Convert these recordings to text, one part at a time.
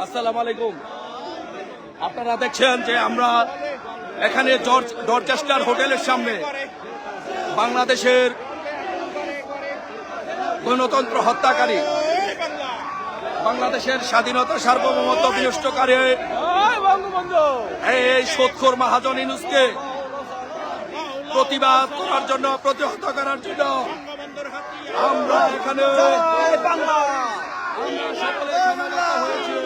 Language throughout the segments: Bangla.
আসসালামু আলাইকুম। আপনারা দেখছেন যে আমরা এখানে ডরচেস্টার হোটেলের সামনে বাংলাদেশের গণতন্ত্র হত্যাকারী, বাংলাদেশের স্বাধীনতা সার্বভৌমত্ব বিনষ্টকারী এই সুদখোর মহাজন ইউনূসকে প্রতিবাদ করার জন্য, প্রতিহত করার জন্য আমরা এখানে সকলে হয়েছি।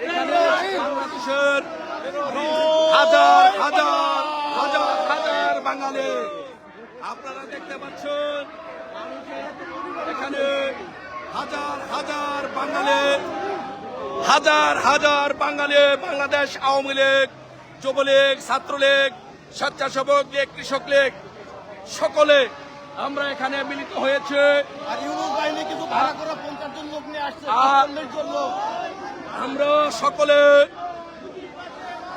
এখানে বাংলাদেশের হাজার হাজার হাজার হাজার বাঙালি আপনারা দেখতে পাচ্ছেন, এখানে হাজার হাজার বাঙালি, হাজার হাজার বাঙালি বাংলাদেশ আওয়ামী লীগ, যুবলীগ, ছাত্রলীগ, স্বেচ্ছাসেবক লীগ, কৃষক লীগ সকলে আমরা এখানে মিলিত হয়েছে। আমরা সকলে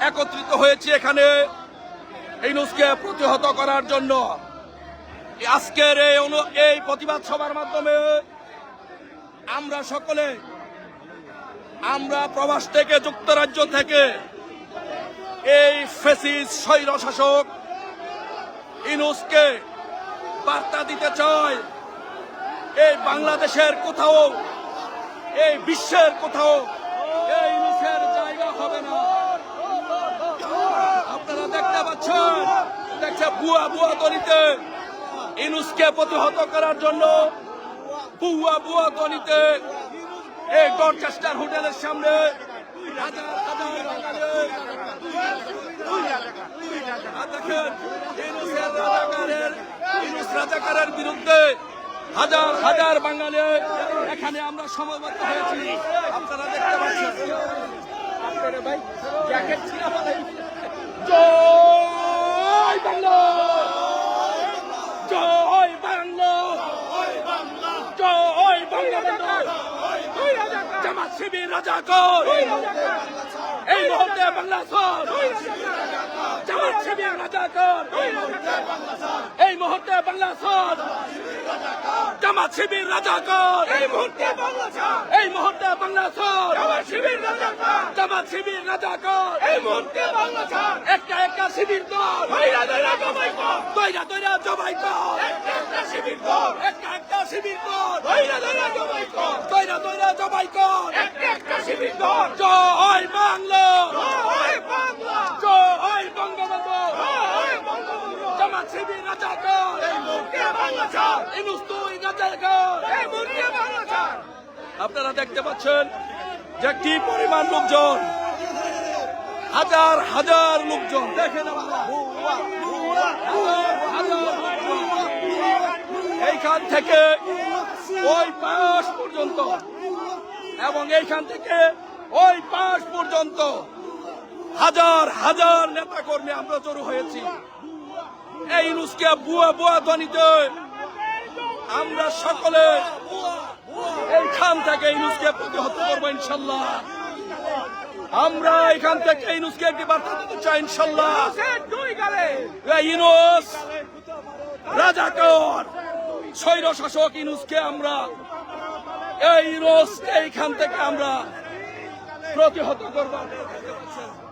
একত্রিত হয়েছি এখানে ইউনূসকে প্রতিহত করার জন্য। আজকের এই প্রতিবাদ সভার মাধ্যমে আমরা সকলে, আমরা প্রবাস থেকে, যুক্তরাজ্য থেকে এই ফ্যাসিস্ট স্বৈর শাসক ইউনূসকে বার্তা দিতে চাই, এই বাংলাদেশের কোথাও, এই বিশ্বের কোথাও এই ইউনূসের জায়গা হবে না। আপনারা দেখতে পাচ্ছেন, বুয়া বুয়া দলিতে ইউনূসকে প্রতিহত করার জন্য বুয়া বুয়া দলিতে এই ডরচেস্টার হোটেলের সামনে হাজার হাজার দেখেন ইউনূস রাজাকারের বিরুদ্ধে হাজার হাজার বাঙালি এখানে আমরা সমবেত হয়েছি। আপনারা দেখতে পাচ্ছেন, ভাই জ্যাকেট ছিঁড়া ফেলাই। জয় বাংলা, জয় বাংলা, জয় বাংলা। জামাত শিবির রাজাকার এই মুহূর্তে বাংলা ছাড়। জামাত শিবির রাজাকার এই মুহূর্তে বাংলা ছাড়। জামাত শিবির রাজাকার এই মুহূর্তে বাংলা ছাড়। এই মুহূর্তে বাংলা ছাড়। জামাত শিবির রাজাকার, জামাত শিবির রাজাকার এই মুহূর্তে বাংলা ছাড়। একটা একটা শিবির দল, দইরা দইরা জবাই কর, দইরা দইরা জবাই কর। একটা একটা শিবির দল, একটা একটা শিবির দল, দইরা দইরা জবাই কর, দইরা দইরা জবাই কর। একটা একটা শিবির দল। জয় বাংলা, জয় বাংলা, জয় বঙ্গবন্ধু, জয় বঙ্গবন্ধু। জামাত শিবির রাজাকার এই মুহূর্তে বাংলা ছাড়। ইউনূস তুই রাজাকার এই মুহূর্তে বাংলা ছাড়। আপনারা দেখতে পাচ্ছেন যে কি পরিমাণ লোকজন, হাজার হাজার লোকজন। দেখেন এইখান থেকে ওই পাশ পর্যন্ত এবং এইখান থেকে ওই পাশ পর্যন্ত হাজার হাজার নেতা কর্মী আমরা জড়ো হয়েছি এই ইউনূসকে বুয়া বুয়া ধ্বনিতে। আমরা সকলে এইখান থেকে ইউনূসকে প্রতিহত করবো ইনশাল্লাহ। আমরা এখান থেকে ইউনূসকে একটি বার্তা দিতে চাই ইনশাল্লাহ। ইউনূস রাজাকার স্বৈর শাসক ইউনূসকে আমরা, এই ইউনূসকে এইখান থেকে আমরা প্রতিহত করব।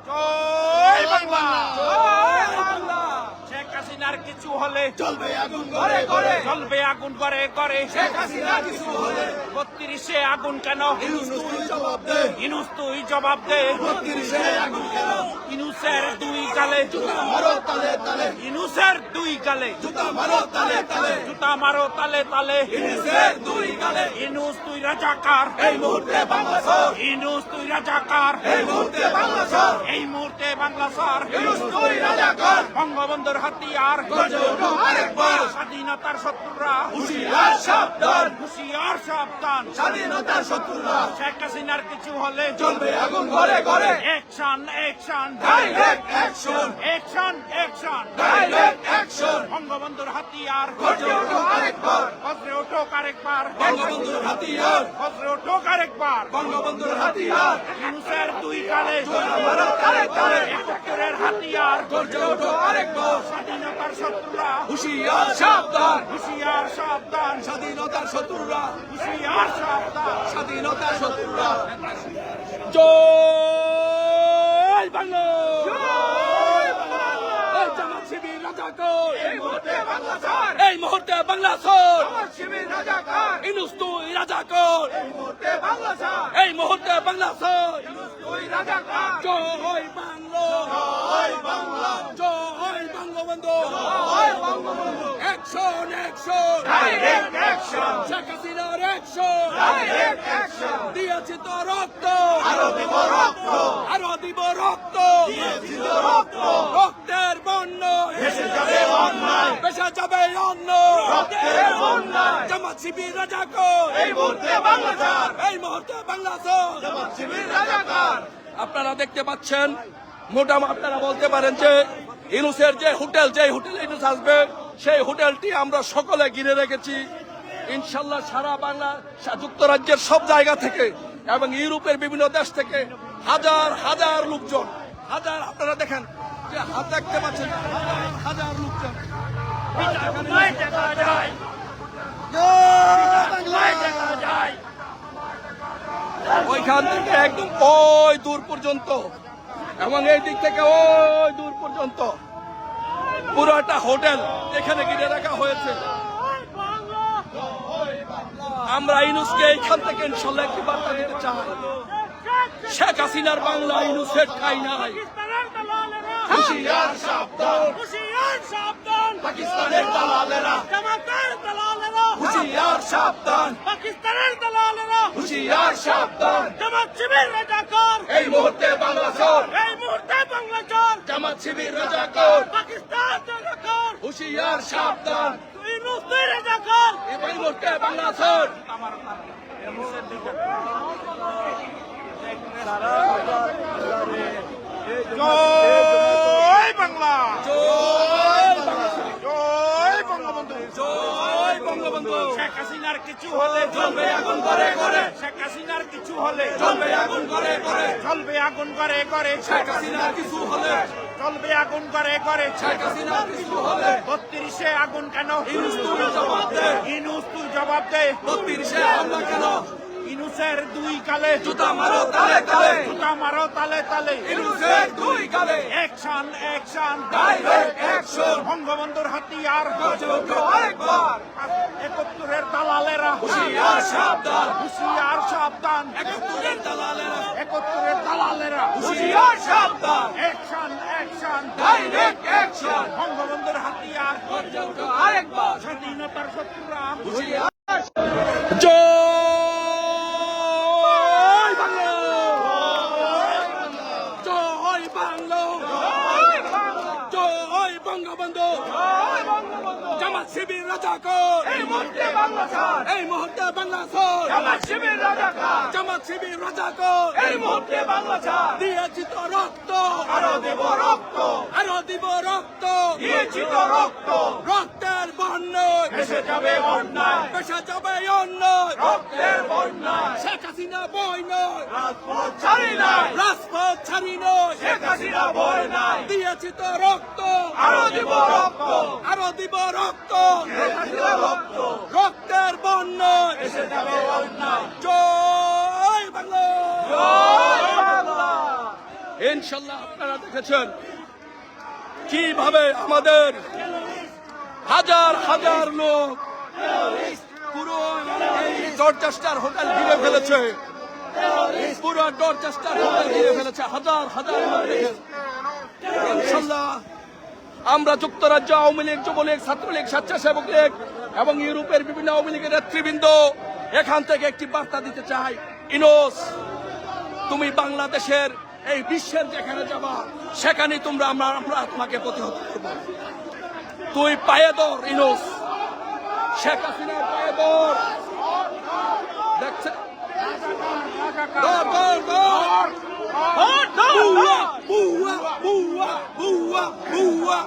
জয় বাংলা, জয় বাংলা। শেখ হাসিনার কিছু হলে চলবে আগুন ঘরে ঘরে, চলবে আগুন ঘরে ঘরে। শেখ হাসিনার কিছু হলে ৩২-এ আগুন কেন? ইউনূস তুই জবাব দে, ইউনূস তুই জবাব দে। ৩২-এ আগুন কেন? ইউনূসের দুই গালে জুতা মারো তালে তালে, ইউনূসের দুই গালে জুতা মারো তালে তালে, জুতা মারো তালে তালে। ইউনূসের দুই গালে। ইউনূস তুই রাজাকার এই মুহূর্তে বাংলা ছাড়। ইউনূস তুই রাজাকার এই মুহূর্তে বাংলা ছাড়। এই মুহূর্তে বাংলা ছাড়। ইউনূস তুই রাজাকার। বঙ্গবন্ধুর হাতিয়ার গর্জে ওঠো আরেকবার। স্বাধীনতার শত্রুরা হুঁশিয়ার সাবধান, হুঁশিয়ার সাবধান। স্বাধীনতার শত্রুরা। শেখ হাসিনার কিছু হলে চলবে আগুন ঘরে ঘরে। Action action, direct action, action action, direct action. বঙ্গবন্ধুর হাতিয়ার গর্জে ওঠো আরেকবার, গর্জে ওঠো আরেকবার। বঙ্গবন্ধুর হাতিয়ার গর্জে ওঠো আরেকবার, বঙ্গবন্ধুর হাতিয়ার। ইউনূসের দুই গালে জোড়া মারো তালে তালে। একাত্তরের হাতিয়ার গর্জে ওঠো আরেকবার, স্বাধীনতার শত্রুরা হুঁশিয়ার সাবধান, হুঁশিয়ার সাবধান, স্বাধীনতার শত্রুরা, হুঁশিয়ার সাবধান। স্বাধীনতার শত্রুরা। জয় বাংলা, এই জামাত শিবির রাজাকার, এই মুহূর্তে বাংলা ছাড়, এই মুহূর্তে বাংলা ছাড়, জামাত শিবির রাজাকার, ইউনূস তুই রাজাকার, এই মুহূর্তে বাংলা ছাড়, এই মুহূর্তে বাংলা ছাড়। ইউনূস তুই রাজাকার। জয় বাংলা, জয় বাংলা, জয় বঙ্গবন্ধু, জয় Bangabandhu. Action action, direct action, Sheikh হাসিনার অ্যাকশন, ডাইরেক্ট অ্যাকশন। দিয়েছি তো রক্ত, আরো দিব রক্ত, আরো দিব রক্ত, দিয়েছি তো রক্ত। রক্তের বন্য ভেসে যাবে অন্যায়, পেশা যাবে অন্য, রক্তের বন্যায়। জামাত শিবির রাজাকার, এই মুহূর্তে বাংলা ছাড়, এই মুহূর্তে বাংলা ছাড়। জামাত শিবির রাজাকার। আপনারা দেখতে পাচ্ছেন, মোটামুটি আপনারা বলতে পারেন যে ইউনূসের যে হোটেল, যে হোটেলে ইউনূস আসবে সেই হোটেলটি আমরা সকলে ঘিরে রেখেছি। ইনশাল্লাহ সারা বাংলা, যুক্তরাজ্যের সব জায়গা থেকে এবং ইউরোপের বিভিন্ন দেশ থেকে হাজার হাজার লোকজন, হাজার, আপনারা দেখেন যে হাত দেখতে পাচ্ছেন, হাজার হাজার লোকজন ওইখান থেকে একদম ওই দূর পর্যন্ত এবং এই দিক থেকে ওই দূর পর্যন্ত পুরো একটা হোটেল এখানে ঘিরে রাখা হয়েছে। আমরা ইউনূসকে এইখান থেকে ইনশাল্লাহ একটি বার্তা দিতে চাই, শেখ হাসিনার বাংলা ইউনূসের ঠাঁই নাই। হুঁশিয়ার সাবধান, হুঁশিয়ার সাবধান, পাকিস্তানের দালালেরা, জামাতের দালালেরা, হুঁশিয়ার সাবধান, পাকিস্তানের দালালেরা, হুঁশিয়ার সাবধান। জামাত শিবির রাজাকার, এই মুহূর্তে বাংলা ছাড়, এই মুহূর্তে বাংলাদেশ, জামাত শিবির রাজাকার, পাকিস্তান রাজাকার, হুঁশিয়ার সাবধান, ইউনূস তুই রাজাকার, এই মুহূর্তে বাংলা ছাড়। জয় বাংলা, জয় বাংলা, জয় বঙ্গবন্ধু। জয় বঙ্গবন্ধু। শেখ হাসিনার কিছু হলে জ্বলবে আগুন করে করে, শেখ হাসিনার কিছু হলে জ্বলবে আগুন করে করে, জ্বলবে আগুন করে করে, শেখ হাসিনার কিছু হলে, জ্বলবে আগুন করে করে। শেখ হাসিনার কিছু হলে 32-এ আগুন কেন? ইউনূস তুমি জবাব দে, ইউনূস তুই জবাব দে। 32-এ হামলা কেন? ইউনূসের দুই কালে জুতা মারো তালে তালে, জুতা মারো তালে তালে। ইউনূসের দুই গালে অ্যাকশন অ্যাকশন, ডাইরেক্ট অ্যাকশন, বঙ্গবন্ধুর হাতিয়ার গর্জে ওঠো আরেকবার, 71-এর দালালেরা, হুঁশিয়ার সাবধান, হুঁশিয়ার সাবধান, 71-এর দালালেরা, 71-এর দালালেরা, হুঁশিয়ার সাবধান, অ্যাকশন অ্যাকশন, ডাইরেক্ট অ্যাকশন, বঙ্গবন্ধুর হাতিয়ার, গর্জে ওঠো আরেকবার, স্বাধীনতার শত্রুরা, হুঁশিয়ার। জয় বাংলা, জয় বাংলা, জয় বঙ্গবন্ধু, জামাত শিবির রাজাকার, এই মুহূর্তে বাংলা ছাড়, এই মুহূর্তে বাংলা ছাড়, জামাত শিবির রাজাকার, জামাত শিবির রাজাকার, এই মুহূর্তে বাংলা ছাড়, দিয়েছি তো রক্ত, আরো দেব রক্ত, আরো দিব রক্ত, দিয়েছি তো রক্ত। রক্তের বন্য ভেসে যাবে অন্যায়, পেশা যাবে অন্য, রক্তের বন্যায়। শেখ হাসিনা বই নয়, রাজপথ ছাড়ি নাই, রাজপথ ছাড়ি নয়, শেখ হাসিনা ভয় নাই, দিয়েছি তো রক্ত, আরো দিব রক্ত, আরো দিব রক্ত, শেখ হাসিনা রক্ত, রক্তের বন্য ভেসে যাবে অন্যায়। জয় বাংলা, জয় বাংলা। ইনশাল্লাহ আপনারা দেখেছেন কিভাবে আমাদের হাজার হাজার লোক পুরো এই ডরচেস্টার হোটেল ঘিরে ফেলেছে, পুরো ডরচেস্টার হোটেল ঘিরে ফেলেছে, হাজার হাজার লোক দেখেন। ইনশাল্লাহ আমরা যুক্তরাজ্য আওয়ামী লীগ, যুবলীগ, ছাত্রলীগ, স্বেচ্ছাসেবক লীগ এবং ইউরোপের বিভিন্ন আওয়ামী লীগের নেতৃবৃন্দ এখান থেকে একটি বার্তা দিতে চাই, ইউনূস তুমি বাংলাদেশের এই বিশ্বের যেখানে যাবা সেখানে আমরা তোমাকে প্রতিহত করব। তুই পায়ে ধর ইউনূস, শেখ হাসিনার পায়ে ধর, দেখছে ধর ধর ধর, বুয়া বুয়া বুয়া বুয়া বুয়া,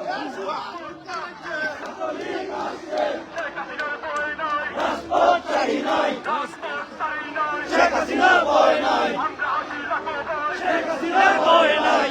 শেখ হাসিনার ভয় নাই, শেখ হাসিনার ভয় নাই,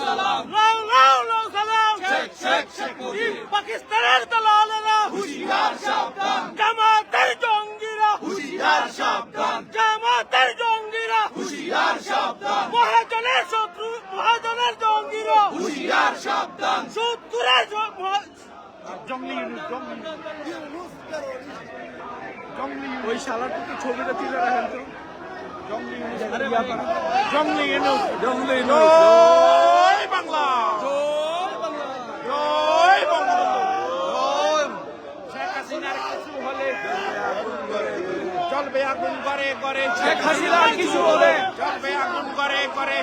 সালাম লাউ লাউ লাউ সালাম শেখ শেখ শেখ মুজিব পাকিস্তানের দালালেরা হুশিয়ার সাবধান জামাতের জঙ্গিরা হুশিয়ার সাবধান জামাতের জঙ্গিরা হুশিয়ার সাবধান মহাজনের শত্রু মহাজনের জঙ্গিরা হুশিয়ার সাবধান সত্তরের ওই শালারটুকু ছবিটা তুলে রাখেন তো জঙ্গলি ইউনুস জয় বাংলা জয় বঙ্গবন্ধু শেখ হাসিনার কিছু হলে চলবে আগুন করে করে শেখ হাসিনার কিছু হলে চলবে আগুন করে করে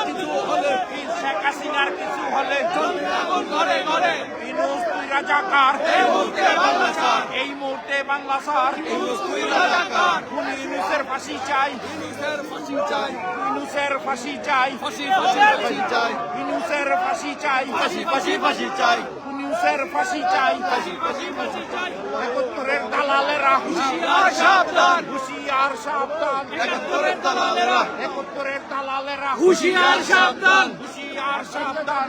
কিছু হলে শেখ হাসিনার কিছু হলে চলবে আগুন ঘরে ঘরে ইউনুস তুই রাজাকার এই মুহূর্তে বাংলা ছাড় এই মুহূর্তে বাংলা সার ইউনুস তুই রাজাকার খুনি ইউনুসের ফাঁসি চাই ইউনুসের ফাঁসি চাই ইউনুসের ফাঁসি চাই ফাঁসি ফাঁসি ফাঁসি চাই ইউনুসের ফাঁসি চাই ফাঁসি ফাঁসি ফাঁসি চাই ইউনুসের ফাঁসি চাই ফাঁসি ফাঁসি ফাঁসি চাই একাত্তরের দালালেরা হুশিয়ার সাবধান হুশিয়ার সাবধান একাত্তরের দালালেরা একাত্তরের দালালেরা হুশিয়ার সাবধান হুশিয়ার সাবধান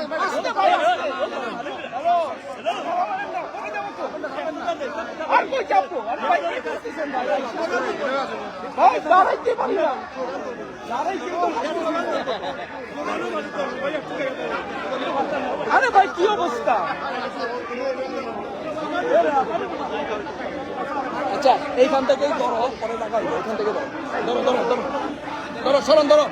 আরে ভাই কি অবস্থা আচ্ছা এইখান থেকেই ধরো পরে টাকা হইবে এখান থেকে ধরো ধরো ধরো ধরো ধরো সরণ ধরো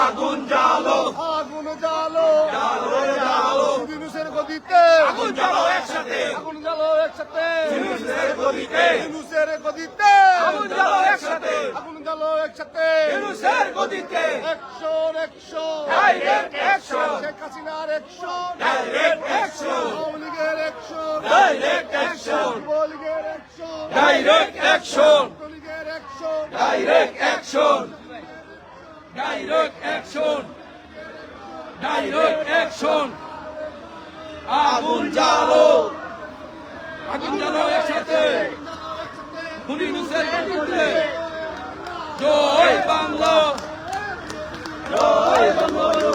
আগুন জ্বালো আগুন জ্বালো ইউনুসের গদিতে আগুন জ্বালো একসাথে আগুন জ্বালো একসাথে ইউনুসের গদিতে ইউনুসের গদিতে আগুন জ্বালো একসাথে আগুন জ্বালো একসাথে ইউনুসের গদিতে action action direct action Sheikh হাসিনার অ্যাকশন ডাইরেক্ট অ্যাকশন আওয়ামী লীগের অ্যাকশন ডাইরেক্ট অ্যাকশন যুবলীগের অ্যাকশন ডাইরেক্ট অ্যাকশন ছাত্রলীগের action direct action direct action direct action আগুন জ্বালো একসাথে খুনি ইউনুসের বিরুদ্ধে জয় বাংলা জয় বঙ্গবন্ধু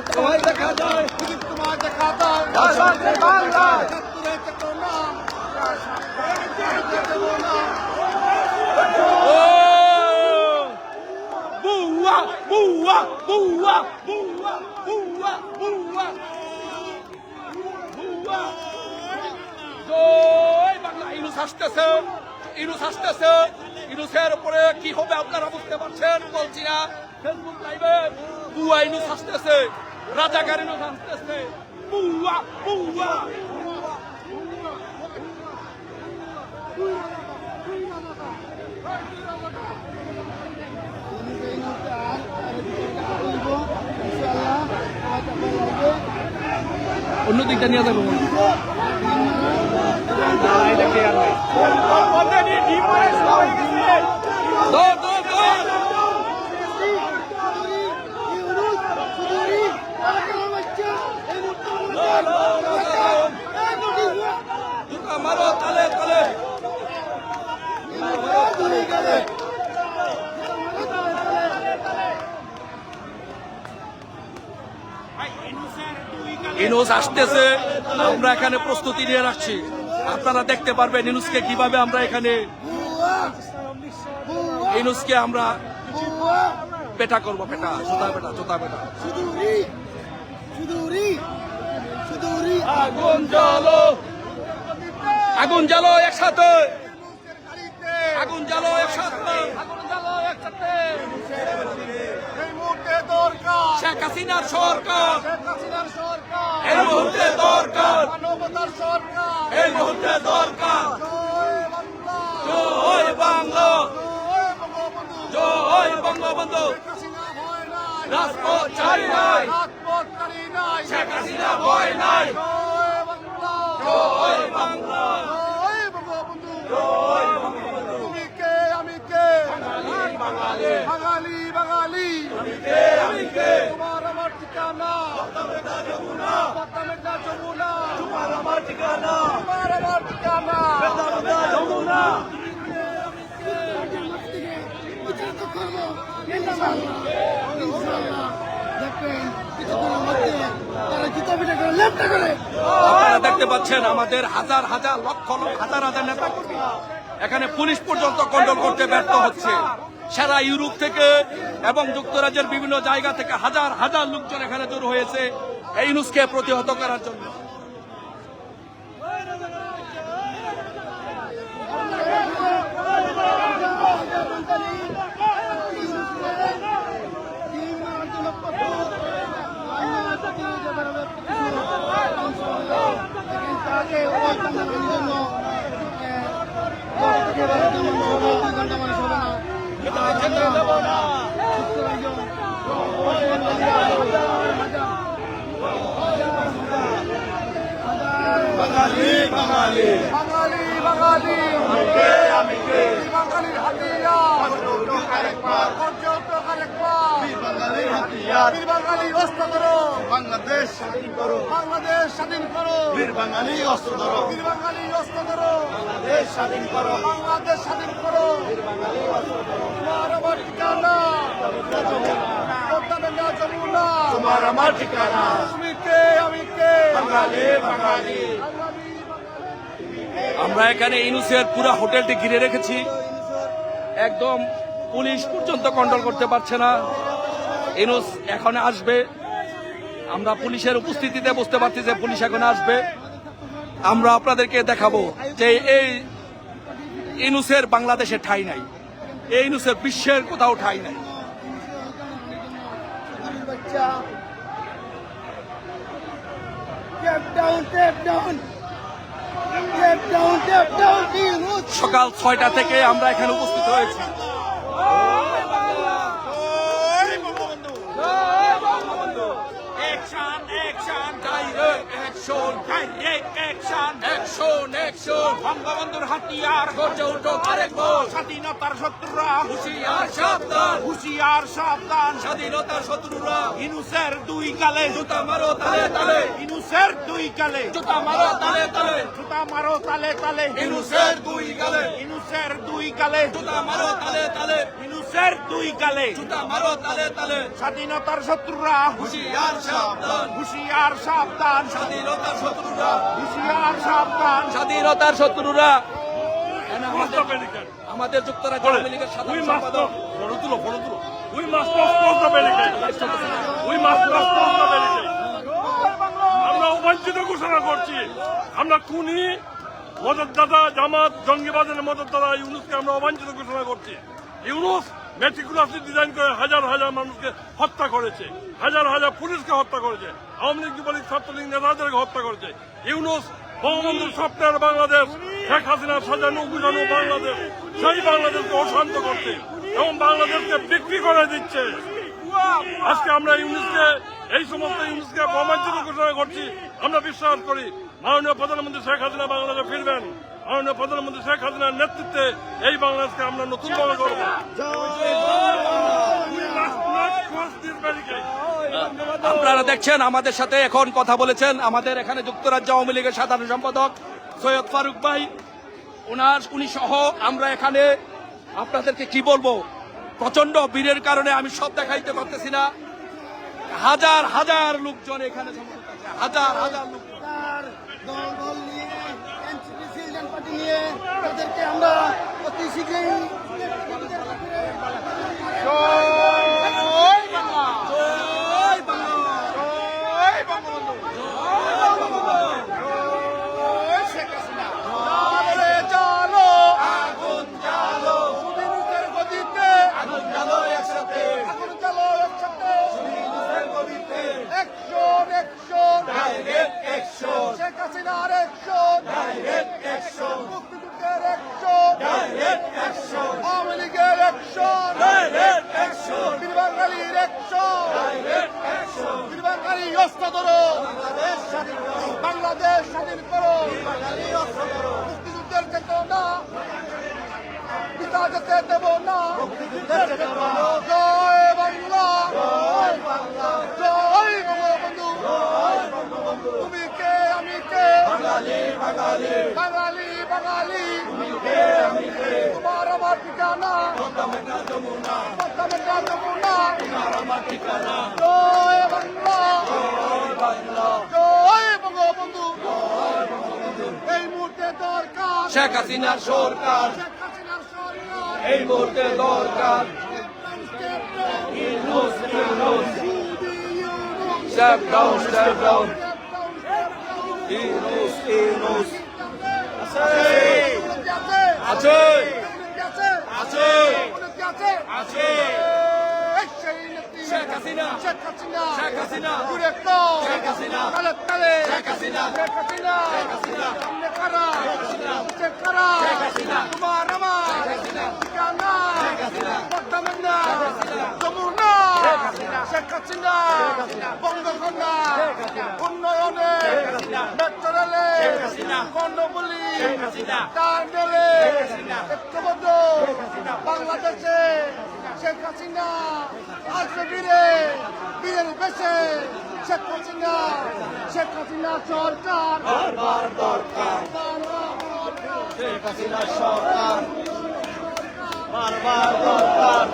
তোমায় দেখা যায় তোমার দেখা দাও শাসনের বাংলা একাত্তরের চেতনা ও বুয়া বুয়া বুয়া বুয়া বুয়া বুয়া বুয়া জয় বাংলা ইউনুস আসতেছে ইউনুসের উপরে কি হবে আপনারা বুঝতে পারছেন বলছি না ফেসবুক লাইভে বুয়া ইউনুস আসতেছে রাজাকার ইউনুস আসতেছে বুয়া বুয়া অন্য দিকটা নিয়ে যাবো মারো তালে তালে ইনুস আসতেছে আমরা এখানে প্রস্তুতি নিয়ে রাখছি আপনারা দেখতে পারবেন ইনুসকে কিভাবে আমরা এখানে ইনুসকে আমরা পেটা করবো পেটা জোতা পেটা জোতা পেটা আগুন জ্বালো একসাথে আগুন জ্বালো একসাথে এই মুহূর্তে দরকার শেখ হাসিনার সরকার শেখ হাসিনার সরকার এই মুহূর্তে দরকার মানবতার সরকার এই মুহূর্তে দরকার জয় বাংলা জয় বাংলা জয় জয় বঙ্গবন্ধু বঙ্গবন্ধু শেখ হাসিনা ভয় নাই রাজপথ ছাড়ি নাই রাজপথ ছাড়ি নাই শেখ হাসিনা ভয় নাই জয় বাংলা জয় বাংলা, জয় বঙ্গবন্ধু, তুমি কে আমি কে, বাঙালি বাঙালি, তোমার আমার ঠিকানা, পদ্মা মেঘনা যমুনা, তোমার আমার ঠিকানা, আপনারা দেখতে পাচ্ছেন আমাদের হাজার হাজার লক্ষ লক্ষ হাজার হাজার নেতা কর্মী এখানে পুলিশ পর্যন্ত কন্ট্রোল করতে ব্যর্থ হচ্ছে। সারা ইউরোপ থেকে এবং যুক্তরাজ্যের বিভিন্ন জায়গা থেকে হাজার হাজার লোকজন এখানে জড়ো হয়েছে এই ইউনূসকে প্রতিহত করার জন্য। বাঙালি বাঙালি, বাঙালির হাতিয়ার, বাঙালির হাতিয়ার, বাঙালি অস্ত্র ধরো, বাংলাদেশ স্বাধীন করো, বাংলাদেশ স্বাধীন করো, বীর বাঙালি অস্ত্র ধরো, বীর বাঙালি অস্ত্র ধরো, বাংলাদেশ স্বাধীন করো, বাংলাদেশ স্বাধীন করো, বীর বাঙালি অস্ত্র ধরো, তোমার আমার ঠিকানা, পদ্মা মেঘনা যমুনা, তোমার আমার ঠিকানা, তুমি কে আমি কে, বাঙালি বাঙালি। আমরা এখানে ইউনূসের পুরো হোটেলটি ঘিরে রেখেছি, একদম পুলিশ পর্যন্ত কন্ট্রোল করতে পারছে না। ইউনূস এখন আসবে, আমরা পুলিশের উপস্থিতিতে বুঝতে পারছি যে পুলিশ এখন আসবে। আমরা আপনাদেরকে দেখাবো যে এই ইউনূসের বাংলাদেশে ঠাঁই নাই, এই ইউনূসের বিশ্বের কোথাও ঠাঁই নাই। সকাল 6টা থেকে আমরা এখানে উপস্থিত হয়েছি। Action, action, direct action, direct action, action action, বঙ্গবন্ধুর হাতিয়ার, গর্জে উঠো আরেক বল, স্বাধীনতার শত্রুরা, হুঁশিয়ার সাবধান, হুঁশিয়ার সাবধান, স্বাধীনতার শত্রুরা, ইউনূসের দুই গালে, জুতা মারো তালে তালে, ইউনূসের দুই গালে, জুতা মারো তালে তালে, জুতা মারো তালে তালে, ইউনূসের দুই গালে, ইউনূসের দুই গালে, জুতা মারো তালে তালে, ইউনূসের দুই গালে, জুতা মারো তালে তালে, স্বাধীনতার শত্রুরা, হুঁশিয়ার সাবধান, হুঁশিয়ার সাবধান, স্বাধীনতার শত্রুরা, হুঁশিয়ার সাবধান, স্বাধীনতার শত্রুরা। আমাদের যুক্তরাজ্য আওয়ামী লীগের সাধারণ সম্পাদক আমরা অবাঞ্ছিত ঘোষণা করছি, আমরা খুনি মদতদাতা জামাত জঙ্গিবাদের মদতদাতা ইউনূসকে আমরা অবাঞ্ছিত ঘোষণা করছি। ইউনূস মেটিকুলাসলি ডিজাইন করে হাজার হাজার মানুষকে হত্যা করেছে, হাজার হাজার পুলিশকে হত্যা করেছে, আওয়ামী লীগ যুবলীগ ছাত্রলীগ নেতাদেরকে হত্যা করেছে। ইউনূস বঙ্গবন্ধুর স্বপ্নের বাংলাদেশ, শেখ হাসিনার সাজানো গুজানো বাংলাদেশ, সেই বাংলাদেশকে অশান্ত করছে এবং বাংলাদেশকে বিক্রি করে দিচ্ছে। আজকে আমরা ইউনূসকে এই সমস্ত ইউনূসকে অবাঞ্ছিত ঘোষণা করছি। আমরা বিশ্বাস করি মাননীয় প্রধানমন্ত্রী শেখ হাসিনা বাংলাদেশে ফিরবেন, মাননীয় প্রধানমন্ত্রী শেখ হাসিনার নেতৃত্বে এই বাংলাদেশকে আমরা নতুন ভাবে করব। আপনারা দেখছেন আমাদের সাথে এখন কথা বলেছেন আমাদের এখানে যুক্তরাজ্য আওয়ামী লীগের সাধারণ সম্পাদক সৈয়দ ফারুক ভাই, উনি সহ আমরা এখানে আপনাদেরকে কি বলবো, প্রচন্ড ভিড়ের কারণে আমি সব দেখাইতে পারতেছি না। হাজার হাজার লোকজন এখানে সমবেত আছে, হাজার হাজার লোকজন। দল দল নিয়ে এনসিপি সিলডান পার্টি নিয়ে তাদেরকে আমরা অতি শীঘ্রই শেখ হাসিনার অ্যাকশন, ডাইরেক্ট অ্যাকশন, মুক্তিযুদ্ধের অ্যাকশন, ডাইরেক্ট অ্যাকশন, আওয়ামী লীগের অ্যাকশন, ডাইরেক্ট অ্যাকশন, বীর বাঙালির অ্যাকশন, ডাইরেক্ট অ্যাকশন, বীর বাঙালি অস্ত্র ধরো, বাংলাদেশ স্বাধীন করো, বাংলাদেশ স্বাধীন করো। জয় বাংলা, জয় বঙ্গবন্ধু, তুমি কে আমি কে, বাঙালি বাঙালি, তোমার আমার ঠিকানা, যমুনা, জয় বাংলা, জয় বঙ্গবন্ধু, এই মুহূর্তে দরকার শেখ হাসিনার সরকার, শেখ হাসিনার সরকার, এই মুহূর্তে দরকার step down, step down, Yunus, Yunus আছে, আছে, আছে, শেখ হাসিনা, শেখ হাসিনা, শেখ হাসিনা, শেখ হাসিনা, শেখ হাসিনা, তোমার আমার ঠিকানা, যমুনা, শেখ হাসিনা, বঙ্গকন্যা, উন্নয়নে, মেট্রো রেলে, কর্ণফুলী, টার্নেলে, ঐক্যবদ্ধ বাংলাদেশে শেখ হাসিনা আসবে বীরে, বীরের বেশে শেখ হাসিনা, শেখ হাসিনা সরকার বারবার দরকার, শেখ হাসিনা সরকার বারবার দরকার,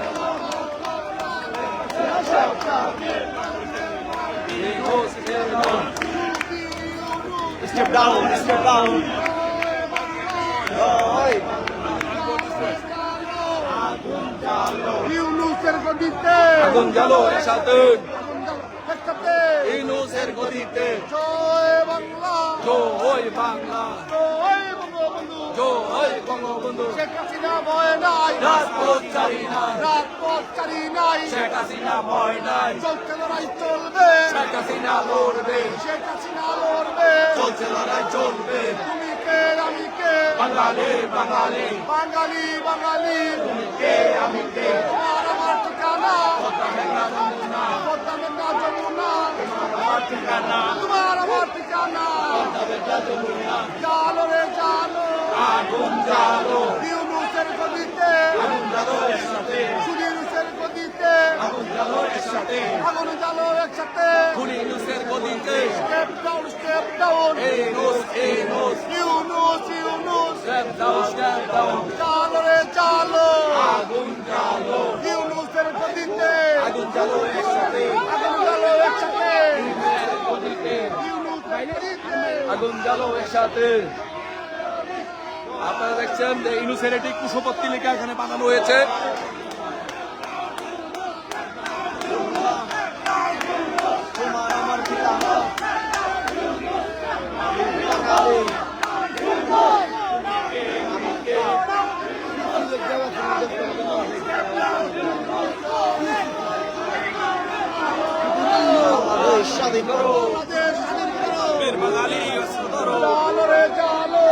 স্টেপ ডাউন, স্টেপ ডাউন। ইউনুসের গদিতে আগুন জ্বালো একসাথে, একসাথে ইউনুসের গদিতে, জয় বাংলা, জয় বাংলা, জয় বঙ্গবন্ধু, জয় বঙ্গবন্ধু, শেখ হাসিনা ভয় নাই, রাজপথ চারি নাই, রাজপথ চারি নাই, শেখ হাসিনা ভয় নাই, চলছে লড়াই চলবে, শেখ হাসিনা লড়বে, শেখ হাসিনা লড়বে, চলছে লড়াই চলবে, তুমি কে আমি কে, বাঙালি বাঙালি, বাঙালি বাঙালি, কে আমি কে, তোমার আমার ঠিকানা, মেঘনা যমুনা, পদ্মা মেঘনা যমুনা, আমার ঠিকানা, তোমার আমার ঠিকানা, মেঘনা যমুনা, জালো রে জালো, আগুন জ্বালো, ইউনুসের গদিতে, আগুন জ্বালো একসাথে, সুনিরুসের গদিতে, আগুন জ্বালো একসাথে, আগুন জালো একসাথে, ইউনুসের গদিতে, step down, step down, Yunus, Yunus, Yunus, Yunus, step down, step down, জালো রে জালো, আগুন জ্বালো, ইউনুসের গদিতে, আগুন জ্বালো একসাথে, আগুন জালো একসাথে, গদিতে, ইউনুসের গদিতে, আগুন জ্বালো একসাথে। আপনারা দেখছেন যে ইউনুসের একটি কুশপত্তি লেখা এখানে বানানো হয়েছে। তোমার আমার ঠিকানা, স্বাধীন করো, বাংলাদেশ স্বাধীন করো, বাঙালি জালো রে জালো,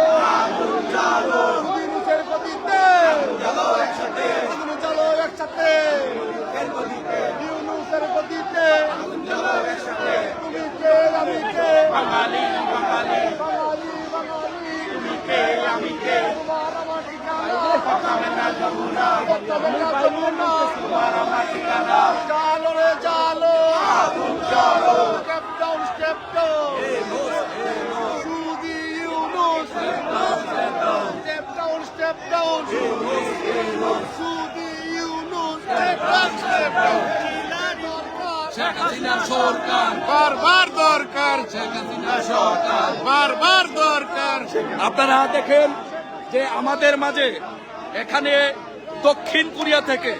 সুনিরুসের গদিতে, আগুন জালো একসাথে, ইউনুসের গদিতে, তুমি কে আমি কে, বাঙালি বাঙালি, বাঙালি বাঙালি, তুমি কে আমি কে, তোমার আমার ঠিকানা, পদ্মা মেঘনা যমুনা, পদ্মা মেঘনা যমুনা, তোমার আমার ঠিকানা, জালো রে জালো, আগুন জ্বালো, স্টেপ ডাউন, স্টেপ ডাউন, সুদি Yunus, step down, step down, সুদি Yunus, step down, step down, Sheikh হাসিনার সরকার, বারবার দরকার, শেখ হাসিনার সরকার। বারবার দরকার, আপনারা দেখেন যে আমাদের মাঝে এখানে দক্ষিণ কোরিয়া থেকে,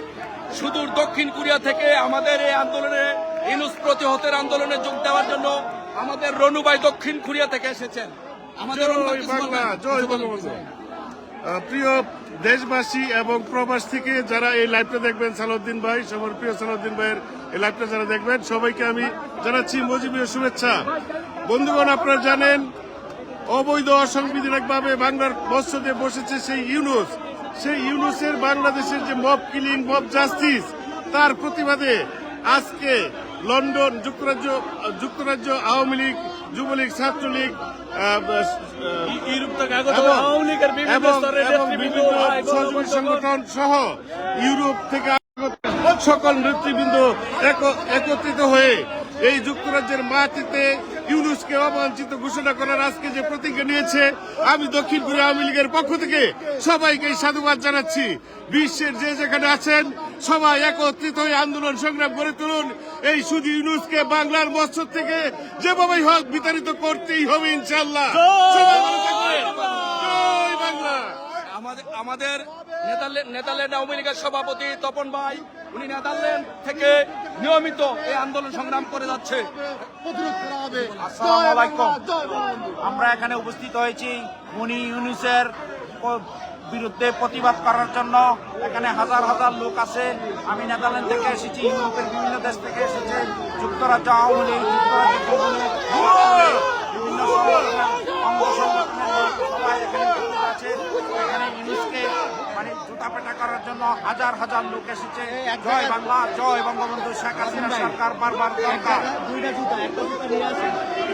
সুদূর দক্ষিণ কোরিয়া থেকে আমাদের এই আন্দোলনে, ইউনুস প্রতিহতের আন্দোলনে যোগ দেওয়ার জন্য আমাদের রনু ভাই দক্ষিণ কোরিয়া থেকে এসেছেন। আমাদের রনু ভাই কিছু বলবেন? জয় বঙ্গবন্ধু। প্রিয় দেশবাসী এবং প্রবাস থেকে যারা এই লাইভটা দেখবেন, সালাউদ্দিন ভাই, সবার প্রিয় সালাউদ্দিন ভাইয়ের এই লাইভটা যারা দেখবেন, সবাইকে আমি জানাচ্ছি মজিবীয় শুভেচ্ছা। বন্ধুগণ, আপনারা জানেন অবৈধ অসাংবিধানিকভাবে বাংলার মৎস্যতে বসেছে সেই ইউনুস, সেই ইউনুসের বাংলাদেশের যে মব কিলিং, মব জাস্টিস, তার প্রতিবাদে আজকে লন্ডন, যুক্তরাজ্য আওয়ামী লীগ, যুবলীগ, ছাত্রলীগ, ইউরোপ থেকে আগত আওয়ামী লীগের বিভিন্ন এবং স্তরের এবং নেতৃবৃন্দ, বিভিন্ন ভাই, সহযোগী গণমাধ্যম, সংগঠন সহ ইউরোপ থেকে সকল নেতৃবৃন্দ একত্রিত হয়ে এই যুক্তরাজ্যের মাটিতে ইউনূসকে অবাঞ্ছিত ঘোষণা করার আজকে যে প্রতিজ্ঞা নিয়েছে, আমি দক্ষিণ কোরিয়া আওয়ামী লীগের পক্ষ থেকে সবাইকে সাধুবাদ জানাচ্ছি। বিশ্বের যে যেখানে আছেন সবাই একত্রিত হয়ে আন্দোলন সংগ্রাম করে তুলুন। এই শুধু ইউনূসকে বাংলার মস্তক থেকে যেভাবেই হোক বিতাড়িত করতেই হবে ইনশাআল্লাহ। সবাই ভালো থাকবেন। জয় বাংলা। আমাদের নেদারল্যান্ড আওয়ামী লীগের সভাপতি তপন ভাই, উনি নেদারল্যান্ড থেকে নিয়মিত এই আন্দোলন সংগ্রাম করে যাচ্ছে। আসসালামু আলাইকুম। আমরা এখানে উপস্থিত হয়েছি মুনি ইউনূসের বিরুদ্ধে প্রতিবাদ করার জন্য। এখানে হাজার হাজার লোক আছে। আমি নেদারল্যান্ড থেকে এসেছি, ইউরোপের বিভিন্ন দেশ থেকে এসেছে, যুক্তরাজ্য আওয়ামী লীগ, যুক্তরাজ্য যুবলীগ, বিভিন্ন অঙ্গ সংগঠনের লোক সবাই এখানে উপস্থিত আছে। এখানে ইউনূসকে মানে জুতাপেটা করার জন্য হাজার হাজার লোক এসেছে। জয় বাংলা, জয় বঙ্গবন্ধু শেখ হাসিনা সরকার বারবার দরকার।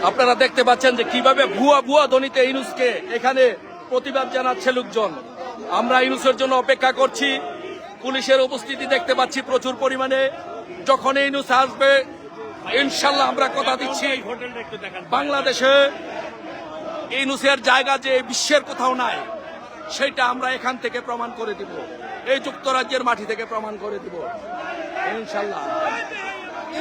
আপনারা দেখতে পাচ্ছেন যে কিভাবে ভুয়া ভুয়া ধ্বনিতে ইউনূসকে এখানে প্রতিবাদ জানাচ্ছে লোকজন। আমরা ইউনূসের জন্য অপেক্ষা করছি। পুলিশের উপস্থিতি দেখতে পাচ্ছি প্রচুর পরিমাণে। যখন ইউনূস আসবে ইনশাল্লাহ আমরা কথা দিচ্ছি, বাংলাদেশে ইউনূসের জায়গা যে বিশ্বের কোথাও নাই সেটা আমরা এখান থেকে প্রমাণ করে দিব, এই যুক্তরাজ্যের মাটি থেকে প্রমাণ করে দিব ইনশাল্লাহ।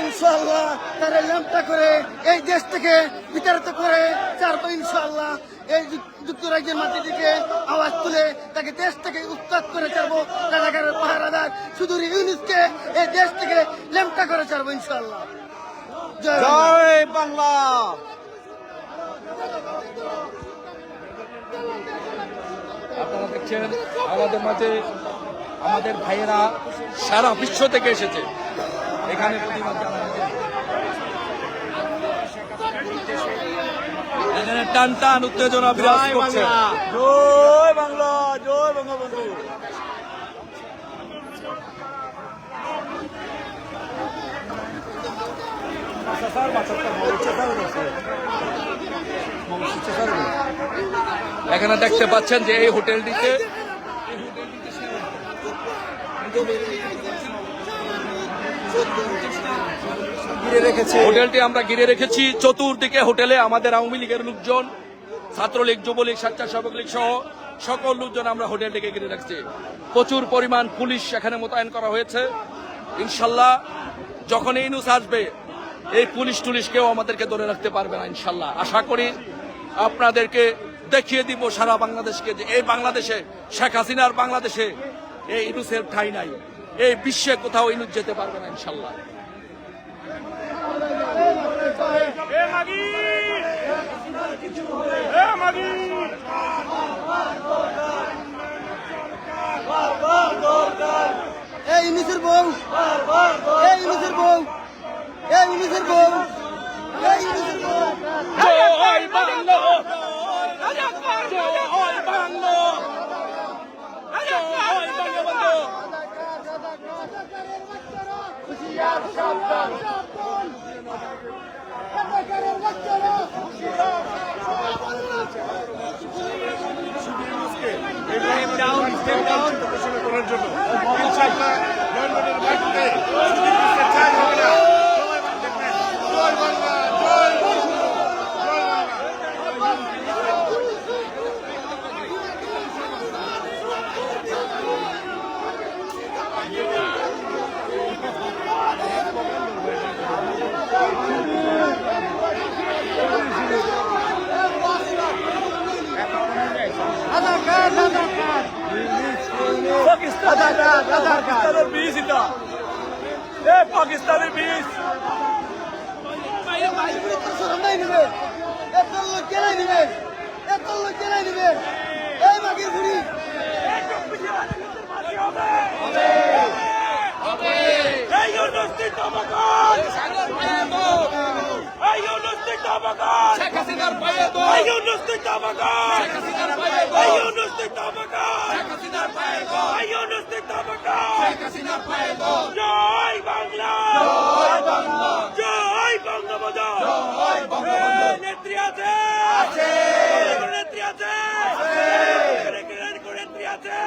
ইনশাআল্লাহ তারা ল্যাম্পটা করে এই দেশ থেকে বিতাড়িত করে ছাড়বো ইনশাআল্লাহ। এই যুক্তরাজ্যের মাটি থেকে আওয়াজ তুলে তাকে দেশ থেকে উৎখাত করে ছাড়বো। রাজাকারের পাহারাদার শুধু ইউনূসকে এই দেশ থেকে ল্যাম্পটা করে ছাড়বো ইনশাআল্লাহ। জয় বাংলা। আপনারা দেখছেন আমাদের মাঝে আমাদের ভাইয়েরা সারা বিশ্ব থেকে এসেছে এখানে প্রতিবাদ জানাতে। এখানে টান টান উত্তেজনা বিরাজ করছে। জয় বাংলা, জয় বঙ্গবন্ধু। এখানে দেখতে পাচ্ছেন যে এই হোটেলটিতে হোটেলটি আমরা ঘিরে রেখেছি। চতুর্দিকে হোটেলে আমাদের আওয়ামী লীগের লোকজন, ছাত্রলীগ, যুবলীগ, স্বেচ্ছাসেবক লীগ সহ সকল লোকজন আমরা হোটেলটিকে ঘিরে রাখছি। প্রচুর পরিমাণ পুলিশ এখানে মোতায়েন করা হয়েছে। ইনশাল্লাহ যখন ইউনূস আসবে এই পুলিশ টুলিশ কেউ আমাদেরকে ধরে রাখতে পারবে না ইনশাল্লাহ। আশা করি আপনাদেরকে দেখিয়ে দিব সারা বাংলাদেশকে যে এই বাংলাদেশে, শেখ হাসিনার বাংলাদেশে এই ইউনূসের ঠাঁই নাই। এই বিশ্বে কোথাও ইউনূস যেতে পারবে না ইনশাল্লাহ। এই ইউনূসের বউ, এই ইউনূসের বউ, এই ইউনূসের বউ, এই ইউনূসের বউ। জয় বাংলা, জয় বাংলা, জয় বঙ্গবন্ধু। ঘোষণা করার জন্য ইনশাআল্লাহ লন্ডনের মাটিতে শুধু ইউনূসকে চাই হবে না। সবাই ভালো থাকবেন। জয় বাংলা, জয় বঙ্গবন্ধু, জয় বাংলা। পাকিস্তানের বীজ এটা, পাকিস্তানের বীজ। এত লোক কেনাই নিবে, এত লোক কেনাই নিবে। এই মাগির ঘুড়ি জয় বাংলা, জয় বঙ্গবন্ধু। নেত্রী আছে, নেত্রী আছে, নেত্রী আছে, নেত্রী আছে।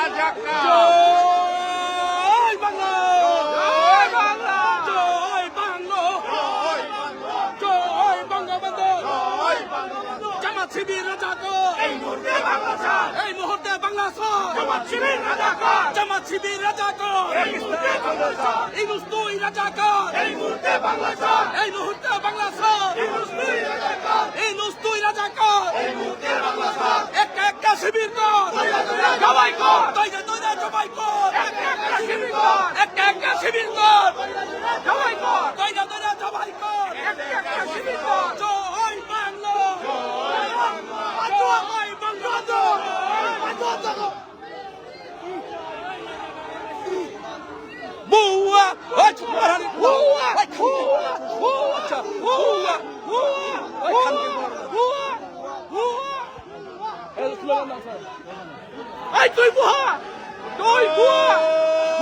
রাজাকার জয় বাংলা জয় বাংলা জয় বাংলা জয় বঙ্গবন্ধু জামাত শিবির রাজাকার এই মুহূর্তে বাংলা ছাড় এই মুহূর্তে বাংলা ছাড় জামাত শিবির রাজাকার জামাত শিবির রাজাকার এই মুহূর্তে বাংলা ছাড় ইনুস তুই রাজাকার এই মুহূর্তে বাংলা ছাড় এই মুহূর্তে বাংলা ছাড় ইউনূস তুই রাজাকার ইনুস তুই রাজাকার এই মুহূর্তে বাংলা ছাড় একটা একটা শিবির কর সবাই কর তৈরা তৈরা জবাই কর একটা একটা শিবির কর একটা একটা শিবির কর সবাই কর তৈরা তৈরা জবাই কর একটা একটা শিবির কর জয় বাংলা জয় বঙ্গবন্ধু বুয়া ওই চুপারানি বুয়া ওই বুয়া বুয়া বুয়া বুয়া ওই খানকে বুয়া বুয়া এই স্লোগান দাও স্যার এই তুই বুয়া তুই বুয়া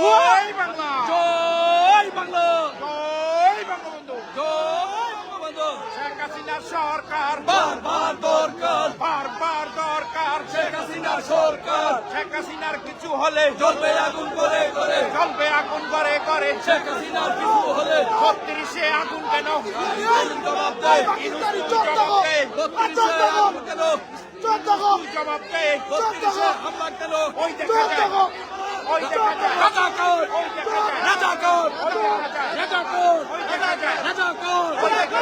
বুয়া জয় বাংলা জয় বাংলা জয় বঙ্গবন্ধু জয় বঙ্গবন্ধু শেখ হাসিনার সরকার বারবার দরকার বারবার দরকার শেখ হাসিনার সরকার শেখ হাসিনার কিছু হলে জ্বলবে আগুন করে করে জ্বলবে আগুন করে করে শেখ হাসিনার কিছু হলে 32-এ আগুন কেন জবাব দেয় ইউনূস তুই জবাব দে 32 আগুন কেন তুই জবাব দে 32 হামলা কেন ওই দেখা যায় ওই দেখা যায় রাজাকার ওই দেখা যায় রাজাকার ওই দেখা যায় রাজাকার ওই দেখা যায়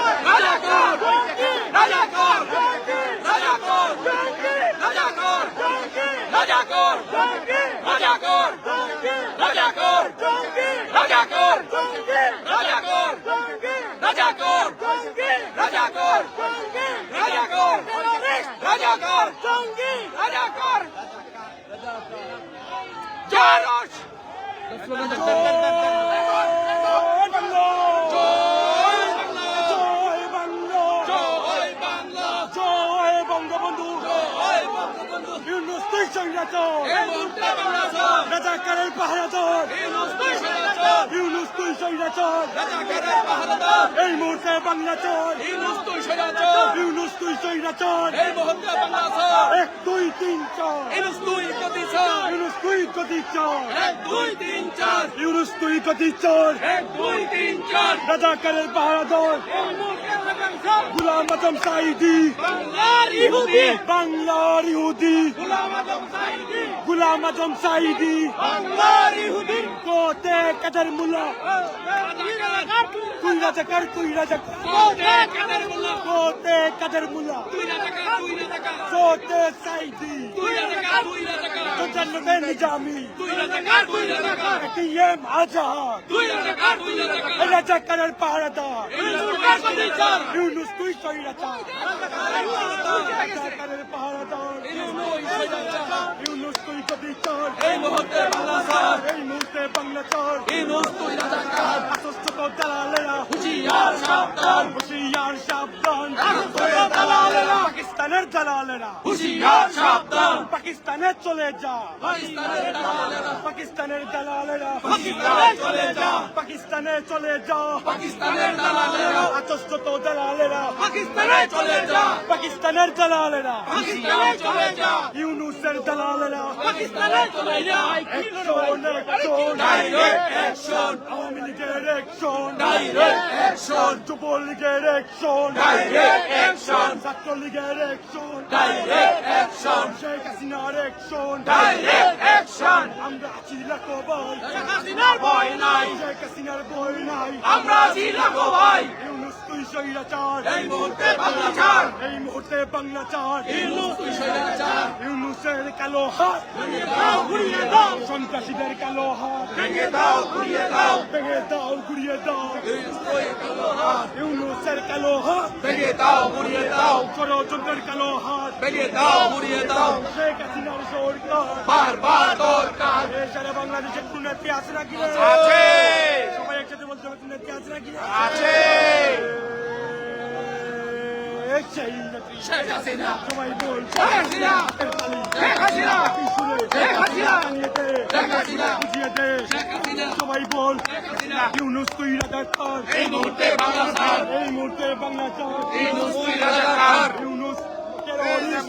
রাজাকার ওই দেখা যায় রাজাকার ওই দেখা যায় রাজাকার রাজাকার রাজাকার রাজাকার রাজাকার রাজাকার রাজাকার রাজাকার রাজাকার রাজাকার রাজাকার রাজাকার রাজাকার জয় রস জয় বাংলা জয় বাংলা জয় বাংলা জয় বাংলা জয় বঙ্গবন্ধু জয় বঙ্গবন্ধু ইউনূস তুই স্বৈরাচার এই মুহূর্তে বাংলা ছাড় রাজাকারের পাহারাদার ইউনূস তুই স্বৈরাচার ইউনূস তুই স্বৈরাচার রাজাকারের পাহারাদার এই মুহূর্তে বাংলা চর ইউনূস তুই স্বৈরাচার ইউনূস তুই স্বৈরাচার এই মুহূর্তে বাংলা ছাড় 1 2 3 4 ইউনূস তুই গতি ছাড় ইউনূস তুই গতি চর 1 2 3 4 ইউনূস তুই গতি চর 1 2 3 4 রাজাকারের পাহারাদার এই মুহূর্তে বাংলা গুলাম আজম সাইদি বাংলার ইহুদি বাংলার ইহুদি গোলাম আজম সাইদি গুলাম আজম সাইদি বাংলার ইহুদি কোতে কাদের মুল্লা তুই রাজাকার কোটে কাদের মোল্লা কোতে কাদের মুল্লা তুই রাজাকার কোতে সাইদি তুই রাজাকার তোজান্নবে নিজামি তুই রাজাকার এটিএম আজাদ তুই রাজাকার রাজাকারের পাহারাদার ইউনূস তুই স্বৈরাচার রাজাকারের পাহারাদার ইউনূস তুই গতি চর এই মুহূর্তে বাংলা ছাড় এই মুহূর্তে বাংলা চর ইউনূস তুই রাজাকার আশ্বস্ত দালালেরা হুঁশিয়ার সাবধান হুশিয়ার সাবধান দালালেরা পাকিস্তানের দালালেরা হুঁশিয়ার সাবধান পাকিস্তানে চলে যা পাকিস্তানের দালালেরা পাকিস্তানের দালালেরা পাকিস্তানে চলে যা পাকিস্তানে চলে যা পাকিস্তানের দালালেরা আশ্বস্ত দালালেরা পাকিস্তানে চলে যা পাকিস্তানের দালালেরা পাকিস্তানে চলে যা ইউনূসের দালালেরা পাকিস্তানে চলে যা action action direct action Awami লীগের অ্যাকশন ডাইরেক্ট অ্যাকশন যুবলীগের অ্যাকশন ডাইরেক্ট অ্যাকশন ছাত্রলীগের অ্যাকশন ডাইরেক্ট অ্যাকশন শেখ হাসিনার অ্যাকশন ডাইরেক্ট অ্যাকশন আমরা আছি লাখো ভাই হাসিনার ভয় নাই শেখ হাসিনার ভয় নাই আমরা আছি লাখো ভাই ইউনূস তুই স্বৈরাচার এই মুহূর্তে বাংলা ছাড় এই মুহূর্তে বাংলা চার ইউনূস তুই স্বৈরাচার ইউনূসের কালো হাত ঘুরিয়ে দাও সন্ত্রাসীদের কালো হাত ভেঙে দাও ঘুরিয়ে দাও ভেঙে দাও ঘুরিয়ে দাও ইউনূসের কালো হাত ভেঙে দাও ঘুরিয়ে দাও ষড়যন্ত্রের কালো হাত ভেঙে দাও ঘুরিয়ে দাও শেখ হাসিনার সরকার বারবার দরকার এ সারা বাংলাদেশের কোন নেত্রী আছে নাকি রে? আছে সবাই একসাথে বলতে হবে কোন নেত্রী আছে নাকি রে? আছে এই সেই নেত্রী শেখ হাসিনা সবাই বল শেখ হাসিনা শেখ হাসিনা শেখ হাসিনা শেখ হাসিনা বুঝিয়ে দে শেখ হাসিনা সবাই বল শেখ হাসিনা ইউনূস তুই রাজাকার এই মুহূর্তে বাংলা ছাড় এই মুহূর্তে বাংলা চার ইউনূস তুই রাজাকার ইউনূস টেরোরিস্ট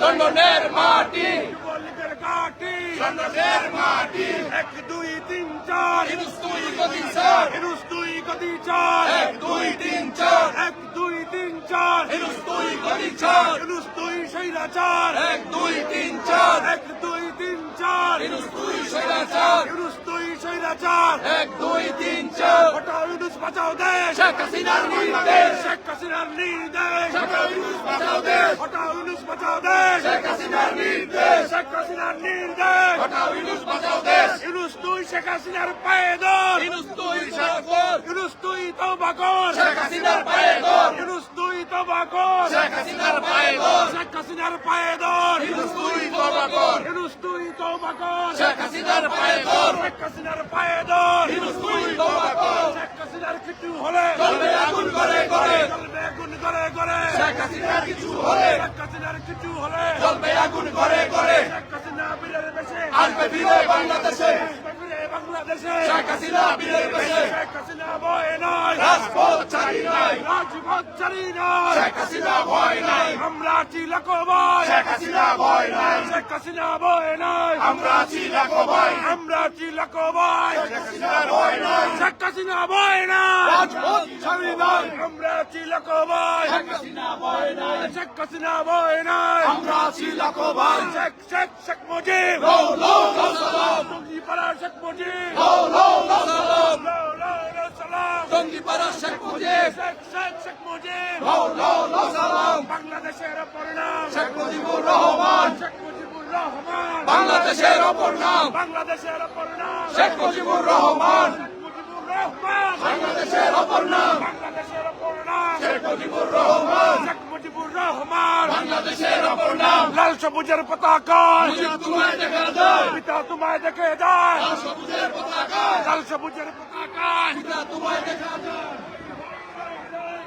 লন্ডনের মাটি যুবলীগের ঘাঁটি লন্ডনের মাটি 1 2 3 4 ইউনুস তুই গতি স্যার ইউনুস তুই গতি চার 1 2 3 4 1 2 3 4 ইউনুস তুই গতি স্যার ইউনুস তুই স্বৈরাচার 1 2 3 4 1 2 3 4 ইউনুস তুই স্বৈরাচার ইউনুস তুই স্বৈরাচার 1 2 3 4 হটাও ইউনুস বাঁচাও দেশ শেখ হাসিনার নির্দেশ শেখ হাসিনার নির্দেশ হটাও ইউনুস বাঁচাও দেশ হটাও ইউনুস বাঁচাও দেশ শেখ হাসিনার নির্দেশ শেখ হাসিনার নির্দেশ হটাও ইউনুস বাঁচাও দেশ ইউনুস তুই শেখ হাসিনার পায়ে ধর ইউনুস তুই শাসকর ইউনুস তুই তওবা কর শেখ হাসিনার পায়ে ধর ইউনুস তুই তওবা কর শেখ হাসিনার পায়ে ধর শেখ হাসিনার পায়ে ধর ইউনুস তুই তওবা কর ইউনুস তুই তওবা কর শেখ হাসিনার পায়ে ধর শেখ হাসিনার পায়ে ধর ইউনুস তুই তওবা কর শেখ হাসিনার কিছু হলে জ্বলবে আগুন করে করে জ্বলবে আগুন করে করে শেখ হাসিনার কিছু হলে শেখ হাসিনার কিছু হলে জ্বলবে আগুন করে করে শেখ হাসিনা বীরের বেশে আসবে ফিরে বাংলাদেশে আসবে ফিরে বাংলাদেশে শেখ হাসিনা বীরের বেশে শেখ হাসিনা ভয় নাই রাজপথ ছাড়ি নাই রাজপথ ছাড়ি নাই শেখ হাসিনা ভয় নাই আমরা আছি লাখো ভাই শেখ হাসিনা ভয় নাই শেখ হাসিনা ভয় নাই আমরা আছি লাখো ভাই আমরা আছি লাখো ভাই শেখ হাসিনা ভয় নাই শেখ হাসিনা ভয় নাই রাজপথ ছাড়ি নাই আমরা আছি লাখো ভাই শেখ হাসিনা ভয় নাই শেখ হাসিনা ভয় নাই আমরা আছি লাখো ভাই শেখ শেখ শেখ মুজিব লো লো লো সালাম টঙ্গিপাড়া শেখ মুজিব লো লো লো সালাম লো লো লো সালাম টঙ্গিপাড়া শেখ মুজিব শেখ শেখ শেখ মুজিব লো লো লো সালাম বাংলাদেশের অপর নাম শেখ মুজিবুর রহমান শেখ মুজিবুর রহমান বাংলাদেশের অপর নাম বাংলাদেশের অপর নাম শেখ মুজিবুর রহমান শেখ মুজিবুর রহমান বাংলাদেশের অপর নাম বাংলাদেশের অপর নাম শেখ মুজিবুর রহমান শেখ মুজিবুর রহমান বাংলাদেশের অপর নাম লাল সবুজের পতাকা মুজিব তোমায় দেখা যায় পিতা তোমায় দেখে যায় লাল সবুজের পতাকা লাল সবুজের পতাকা পিতা তোমায় দেখা যায়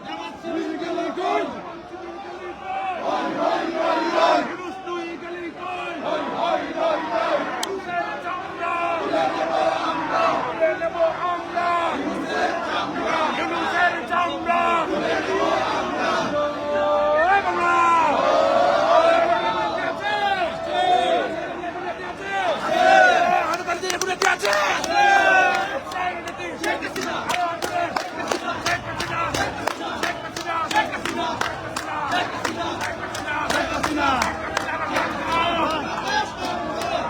ইউনুস তুই গেলি কই ইউনুসের চামড়া তুলে নেব আমরা ইউনুসের চামড়া ওই বাংলা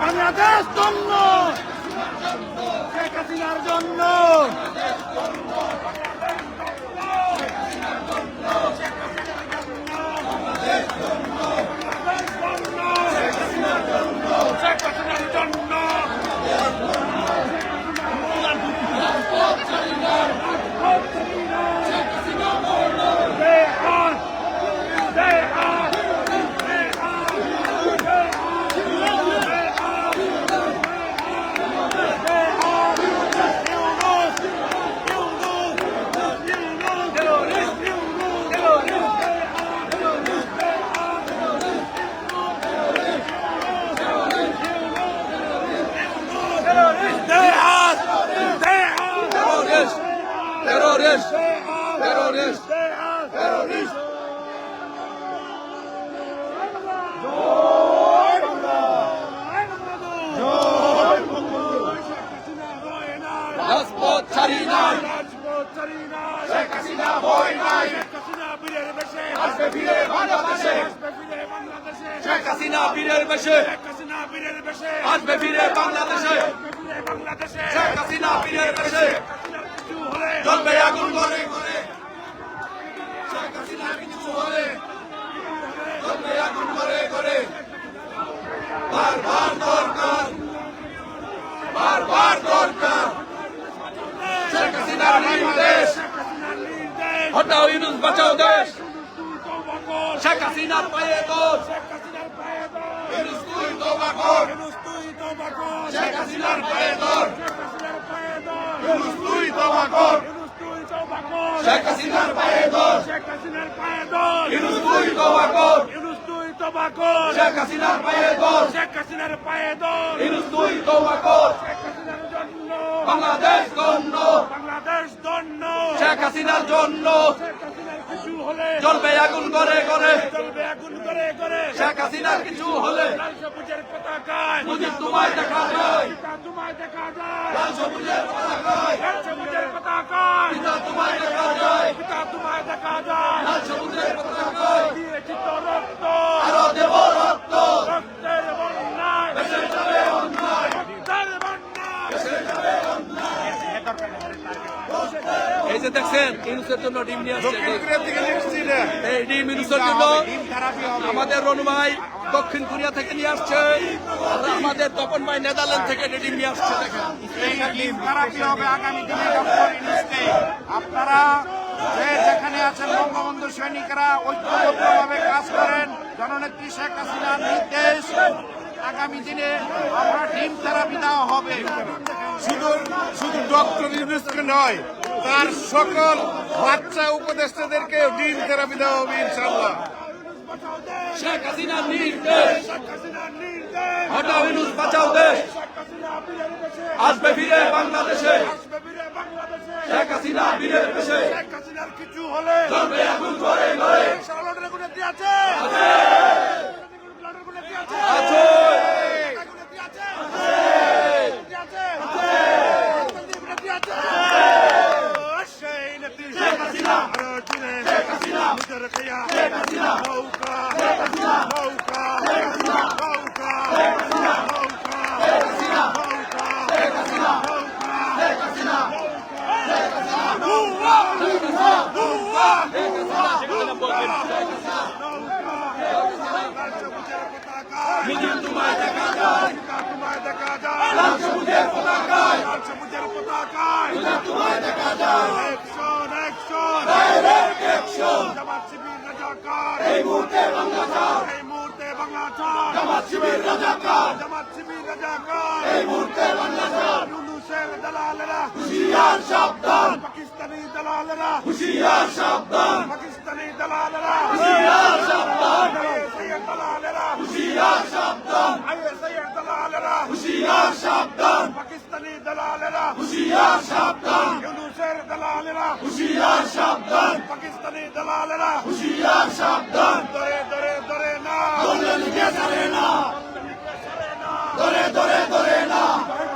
বাংলাদেশ জন্য শেখ হাসিনার জন্য শেখ হাসিনার জন্য terrorist terrorist terrorist রাজপথ ছাড়ি নাই শেখ হাসিনা ভয় নাই আসবে ফিরে বাংলাদেশে শেখ হাসিনা বীরের বেশে আসবে ফিরে বাংলাদেশে শেখ হাসিনা বীরের বেশে জ্বলবে আগুন করে করে শেখ হাসিনা কিছু হলে জ্বলবে আগুন করে করে বারবার দরকার শেখ হাসিনার নির্দেশ হটাও ইউনুস বাঁচাও দেশ শেখ হাসিনার পায়ে দোষ ইউনুস তুই তওবা কর শেখ হাসিনার পায়ে দোষ ইউনুস তুই তওবা কর শেখ হাসিনার পায়ে দোষ ইউনুস তুই তওবা কর শেখ হাসিনার পায়ে দোষ ইউনুস তুই তওবা কর বাংলাদেশ জন্য বাংলাদেশ দন্য শেখ হাসিনার জন্য শেখ হাসিনার কিছু হলে জ্বলবে আগুন করে করে জ্বলবে আগুন করে করে শেখ হাসিনার কিছু হলে লাল সবুজের পতাকায় মুজিব তোমায় দেখা যায় পিতা তোমায় দেখা যায় লাল সবুজের পতাকায় লাল সবুজের পতাকায় পিতা তোমায় দেখা যায় পিতা তোমায় দেখা যায় লাল সবুজের পতাকায় দিয়েছি তো রক্ত আরো দেব রক্ত রক্তের বন্যায় ভেসে যাবে অন্যায় রক্তের বন্যায় এই যে দেখছেন ইউনুসের জন্য ডিম নিয়ে আসছে থেকে লিখছি না এই ডিম ইউনুসের জন্য আমাদের রনু ভাই দক্ষিণ কোরিয়া থেকে নিয়ে আসছে আর আমাদের তপন ভাই নেদারল্যান্ড থেকে ডিম নিয়ে আসছে দেখেন থেরাপি হবে আগামী দিনে ডক্টর ইউনূসকে। আপনারা যে যেখানে আছেন বঙ্গবন্ধু সৈনিকরা ঐক্যবদ্ধভাবে কাজ করেন। জননেত্রী শেখ হাসিনার নির্দেশ আগামী দিনে আমরা ডিম থেরাপি দেওয়া হবে। শুধু শুধু ডক্টর ইউনুসকে নয়, তার সকল বাচ্চা উপদেষ্টাদেরকে ডিম থেরাপি দেওয়া হবে ইনশাআল্লাহ। শেখ হাসিনার নির্দেশ হটাও ইউনুস বাঁচাও দেশ আসবে ফিরে বাংলাদেশে শেখ হাসিনা বীরের দেশে কিছু হলে জ্বলবে আগুন করে করে আছে আছো মুজিব তোমায় দেখা যায় লাল সবুজের পতাকায় মুজিব তোমায় দেখা যায় ডাইরেক্ট অ্যাকশন এই মুহূর্তে বাংলা ছাড় জামাত শিবির রাজাকার এই মুহূর্তে বাংলা ছাড় হুঁশিয়ার সাবধান পাকিস্তানি দালালেরা হুঁশিয়ার সাবধান পাকিস্তানি দালালেরা হুঁশিয়ার সাবধান সৈয়দ দালালেরা হুঁশিয়ার সাবধান সৈয়দ দালালেরা হুঁশিয়ার সাবধান পাকিস্তানি দালালেরা হুঁশিয়ার সাবধান ইউনূসের দালালেরা হুঁশিয়ার সাবধান পাকিস্তানি দালালেরা হুঁশিয়ার সাবধান ধরে ধরে ধরে না দলে লিখে সারে না ধরে ধরে ধরে না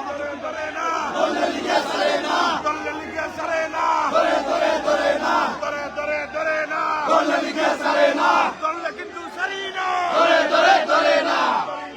ধরে ধরে না দলে লিখে সারে না দলে লিগে সারে না ধরে ধরে ধরে না ধরে ধরে ধরে না দলে লিখে সারে না দলে কিন্তু সারি না ধরে ধরে ধরে না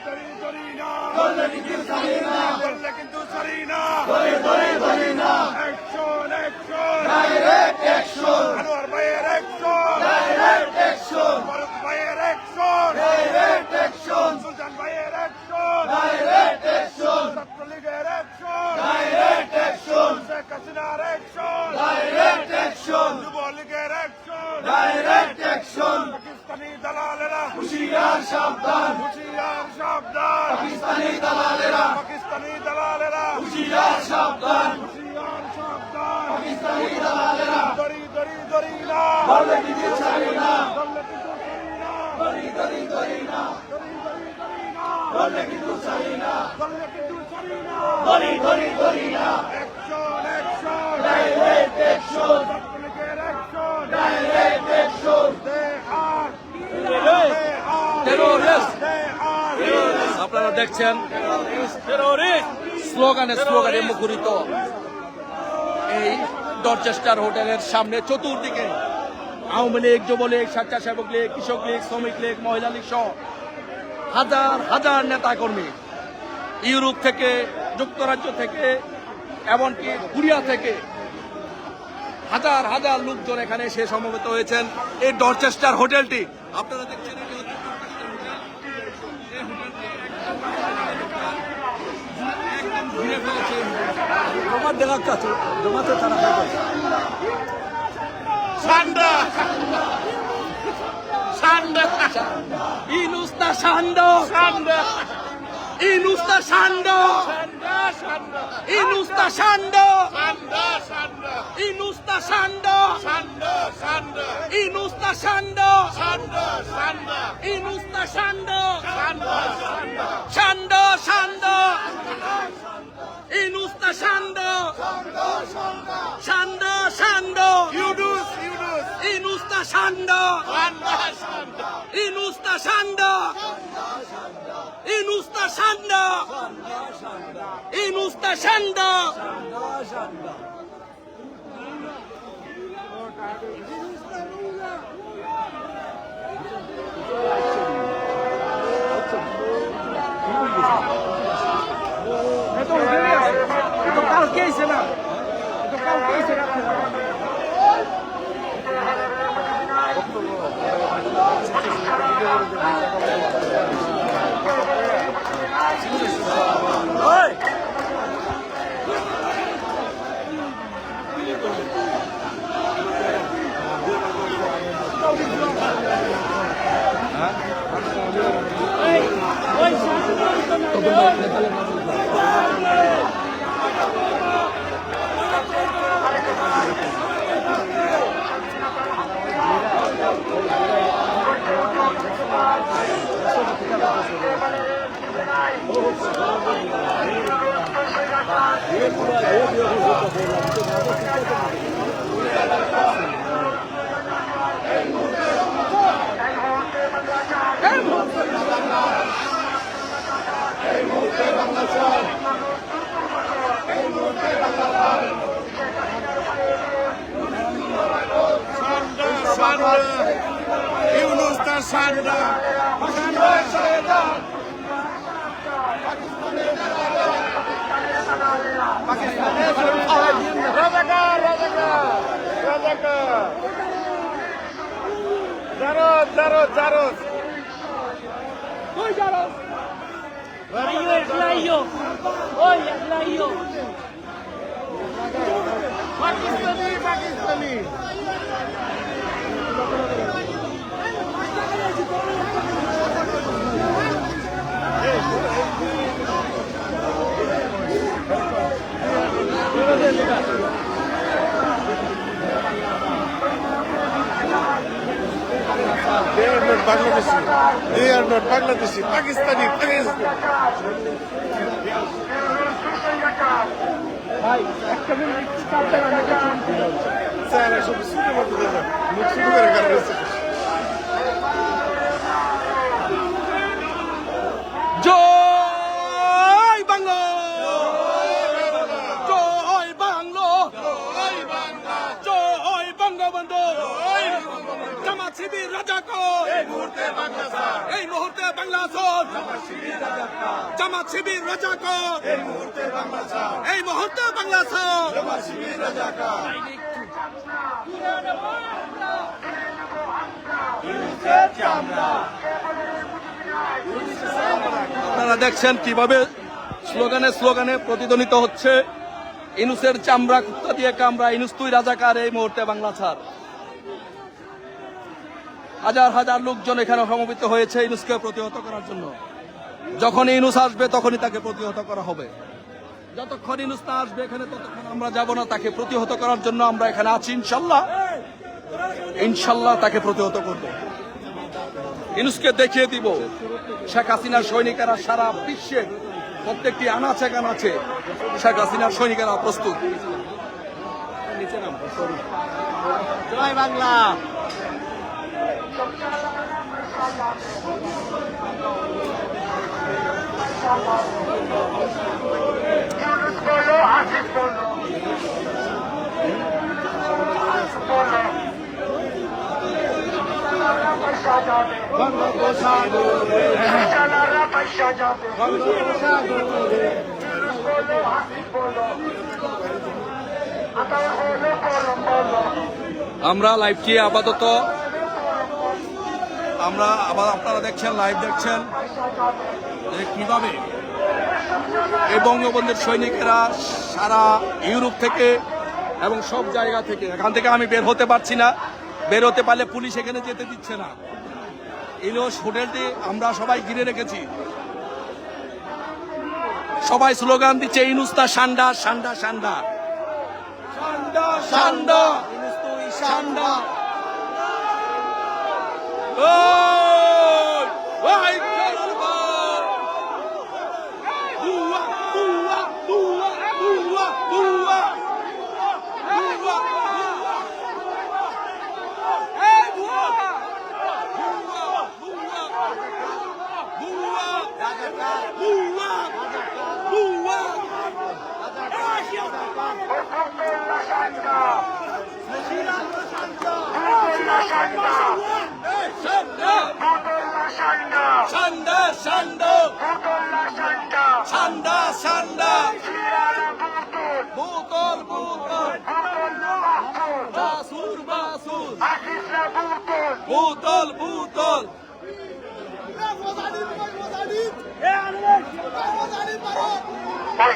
ধরি ধরি না দলে লিখে সারে না দলে কিন্তু সারি না ধরে ধরে ধরে না action action direct action Anwar ভাইয়ের অ্যাকশন ডাইরেক্ট অ্যাকশন ফারুক ভাইয়ের অ্যাকশন ডাইরেক্ট অ্যাকশন সুলতান ভাইয়ের অ্যাকশন ডাইরেক্ট অ্যাকশন ছাত্রলীগের অ্যাকশন ডাইরেক্ট অ্যাকশন শেখ হাসিনার অ্যাকশন ডাইরেক্ট অ্যাকশন যুবলীগের অ্যাকশন ডাইরেক্ট অ্যাকশন পাকিস্তানি দালালেরা হুঁশিয়ার সাবধান হুঁশিয়ার সাবধান পাকিস্তানি দালালেরা পাকিস্তানি দালালেরা হুঁশিয়ার সাবধান হুঁশিয়ার সাবধান পাকিস্তানি দালালেরা দরি দরি দরি না দলে লিখে সারে না দলে কিন্তু সারি না দরি দরি দরি না দরি দরি দরি না দলে কিন্তু সারি না দলে কিন্তু সারি না দরি দরি দরি না অ্যাকশন অ্যাকশন ডাইরেক্ট অ্যাকশন ছাত্রলীগের অ্যাকশন ডাইরেক্ট অ্যাকশন দে আর টেরোরিস্ট দে আর আপনারা দেখছেন স্লোগানে স্লোগানে মুখরিত এই ডরচেস্টার হোটেলের সামনে চতুর্দিকে আওয়ামী লীগ, যুবলীগ, স্বেচ্ছাসেবক লীগ, কৃষক লীগ, শ্রমিক লীগ, মহিলা লীগ সহ হাজার হাজার নেতা কর্মী ইউরোপ থেকে, যুক্তরাজ্য থেকে, এমনকি কোরিয়া থেকে হাজার হাজার লোকজন এখানে এসে সমবেত হয়েছেন এই ডরচেস্টার হোটেলটি। আপনারা দেখছেন এটি হচ্ছে একদম ঘিরে ফেলেছে। তোমার দেখা কাছে জমাতে তারা সান্ডা সান্ডা Inus da Shando! সান্ডা Inus da Shando! সান্ডা Inus da Shando! সান্ডা সান্ডা Inus da Shando! সান্ডা সান্ডা Inus da Shando! সান্ডা সান্ডা Inus da Shando! সান্ডা সান্ডা Shando, Shando! Inus da Shando! Shando, Shando! Yunus Yunus Inus da তা সান্ডা ইনুস তা সান্ডা ইনুস তা সান্ডা ইনুস তা সান্ডা কালকে এসে না কালকে এসে ইউনুস তার সান্ডা Pakistani They are not Bangladeshi. They are not Bangladeshi. Pakistani. Saya langsung sudah mau berjalan. Musuh gara-gara itu. জয় বাংলা জয় বাংলা জয় বঙ্গবন্ধু জামাত শিবির রাজাকার এই মুহূর্তে বাংলা ছাড় জামাত শিবির রাজাকার এই মুহূর্তে বাংলা ছাড় জামাত শিবির রাজাকার আপনারা দেখছেন কিভাবে স্লোগানে প্রতিধ্বনিত হচ্ছে ইনুসের চামড়া কুত্তা দিয়ে কামড়া, ইনুস তুই রাজাকার, এই মুহূর্তে বাংলা ছাড়। হাজার হাজার লোকজন এখানে সমবেত হয়েছে ইনুসকে প্রতিহত করার জন্য। যখন ইনুস আসবে তখনই তাকে প্রতিহত করা হবে। যতক্ষণ ইনুস না আসবে এখানে ততক্ষণ আমরা যাব না। তাকে প্রতিহত করার জন্য আমরা এখানে আছি। ইনশাল্লাহ তাকে প্রতিহত করব। ইনুসকে দেখিয়ে দিব শেখ হাসিনার সৈনিকেরা সারা বিশ্বে প্রত্যেকটি আনাচে কানাচে শেখ হাসিনার সৈনিকেরা প্রস্তুত। জয় বাংলা। আমরা লাইভটি আপাতত আপনারা দেখছেন, লাইভ দেখছেন যে কিভাবে এই বঙ্গবন্ধুর সৈনিকেরা সারা ইউরোপ থেকে এবং সব জায়গা থেকে, এখান থেকে আমি বের হতে পারছি না, বের হতে পারলে পুলিশ এখানে যেতে দিচ্ছে না। ইলোস হোটেলটি আমরা সবাই ঘিরে রেখেছি। সবাই স্লোগান দিচ্ছে ইনুস্তা সান্ডা সান্ডা সান্ডা সান্ডা সান্ডা সান্ডা। ভূতল ভূতল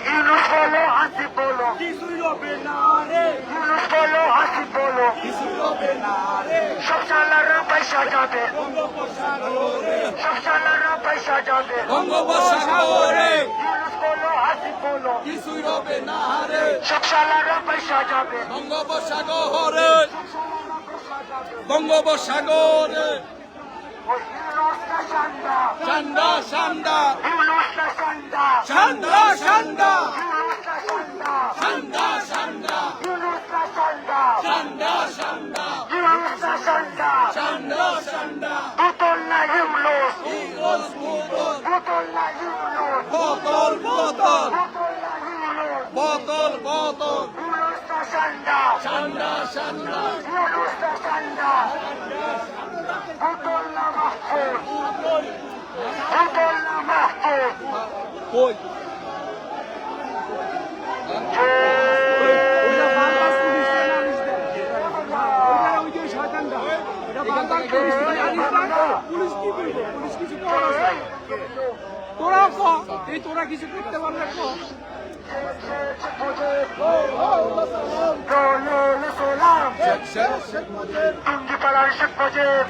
ইউনুস বলো হাসি বলো কিছুই হবে না রে, ইউনুস বলো হাসি বলো কিছুই হবে না রে, সব সালারা পয়সা যাবে বঙ্গোপসাগরে, সব সালারা পয়সা যাবে বঙ্গোপসাগরে ইউনুস বলো হাসি বলো কিছুই হবে না রে, সব সালারা পয়সা যাবে বঙ্গোপসাগরে বঙ্গোপসাগরে ইউনুসটা সান্ডা ঠান্ডা ঠান্ডা ইউনুসটা সান্ডা ঠান্ডা ঠান্ডা ইউনুসটা সান্ডা ঠান্ডা ঠান্ডা ইউনুসটা সান্ডা ঠান্ডা ঠান্ডা ইউনুসটা সান্ডা ঠান্ডা ঠান্ডা বোতল না ইউনুস ইউনুস ভূতল বোতল না ইউনুস বোতল বোতল বোতল না ইউনুস বোতল বোতল ইউনুসটা সান্ডা ঠান্ডা ঠান্ডা ইউনুসটা সান্ডা বোতল না মাহফুজ বোতল না মাহফুজ কই ওটা বাংলাদেশ পুলিশ না আনিস দেয়, ওটা ওই যে শয়তানটা, এটা বাংলাদেশ পুলিশ না আনিস দেয়, পুলিশ কি করবে? পুলিশ কিছু করে না। তোরা ক, এই তোরা কিছু করতে পারলে ক। টুঙ্গিপাড়ার শেখ মুজিব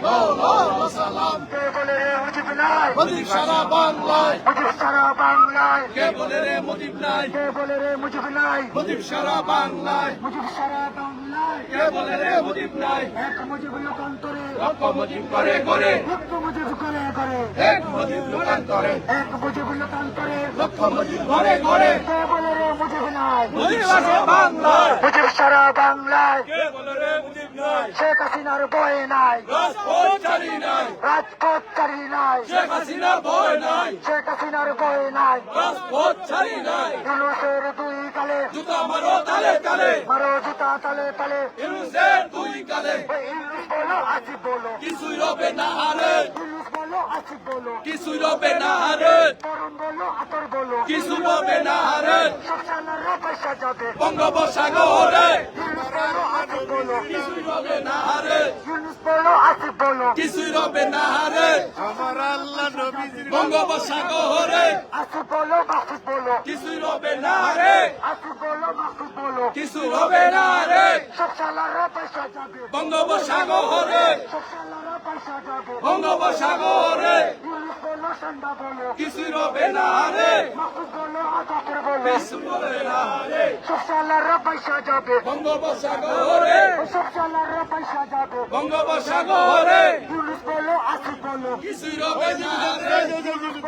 কে বলে রে মুজিব নাই মুজিব সারা বাংলায় মুজিব সারা বাংলায় কে বলে রে মুজিব নাই কে বলে রে মুজিব নাই মুজিব সারা বাংলায় মুজিব সারা বাংলায় কে বলে রে মুজিব নাই এক মুজিব লোকান্তরে লক্ষ মুজিব করে করে লক্ষ মুজিব করে করে এক মুজিব লোকান্তরে এক মুজিব লোকান্তরে লক্ষ মুজিব করে করে কে বলে রে মুজিব নাই মুজিব আছে বাংলায় মুজিব সারা বাংলায় কে বলে রে মুজিব নাই শেখ হাসিনার বয় নাই রাজপথ চারি নাই রাজপথ চারি নাই শেখ হাসিনার ভয় নাই শেখ হাসিনার বয় নাই রাজপথ চারি নাই ইউনুসের দুই কালে জুতা মারো তালে তালে মারো জুতা তালে তালে ইউনুসের দুই কালে ওই ইউনুস বলো আসিফ বলো কিছুই রবে না হারে ইউনুস বলো আসিফ বলো কিছুই রবে না হারে তরুণ বলো আতর বলো কিছু রবে না হারে সব সালাররা পয়সা যাবে বঙ্গোপসাগরে ইউনুস বলো আসিফ বলো কিছুই রবে না হারে ইউনুস বলো আসিফ বলো কিছুই রবে না হারে আমার আল্লাহ নবীজির বঙ্গোপসাগরে আসিফ বলো মাসুদ বলো কিছুই রবে না হারে আসিফ বলো মাসুদ বলো কিছুই রবে না হারে সব সালাররা পয়সা যাবে বঙ্গোপসাগরে সব সালাররা পয়সা যাবে বঙ্গোপসাগরে ইউনুস বলো সন্ধ্যা বলো কিছুই রবে না হারে মাসুদ বলো আতর বলো কিছু রবে না হারে সব সালাররা পয়সা যাবে বঙ্গোপসাগরে সব সালাররা পয়সা যাবে বঙ্গোপসাগরে ইউনুস বলো আসিফ বলো কিছুই রবে না হারে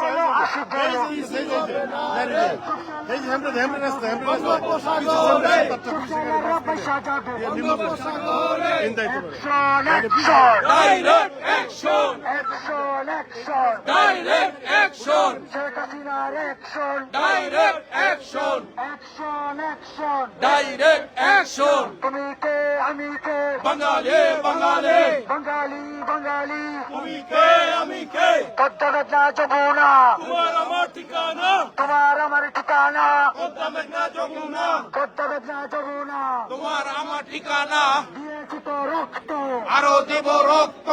বলো আসিফ বলো এই যে হেমরে রাস্তা বঙ্গোপসাগরে সব সালাররা পয়সা যাবে বঙ্গোপসাগরে action action direct action action action direct action Sheikh হাসিনার action direct action action action direct action তুমি কে আমি কে বাঙালি বাঙালি বাঙালি বাঙালি তুমি কে আমি কে পদ্মা মেঘনা যমুনা তোমার আমার ঠিকানা তোমার আমার ঠিকানা পদ্মা মেঘনা যমুনা পদ্মা মেঘনা যমুনা তোমার আমার ঠিকানা দিয়েছি তো রক্ত আরো দেব রক্ত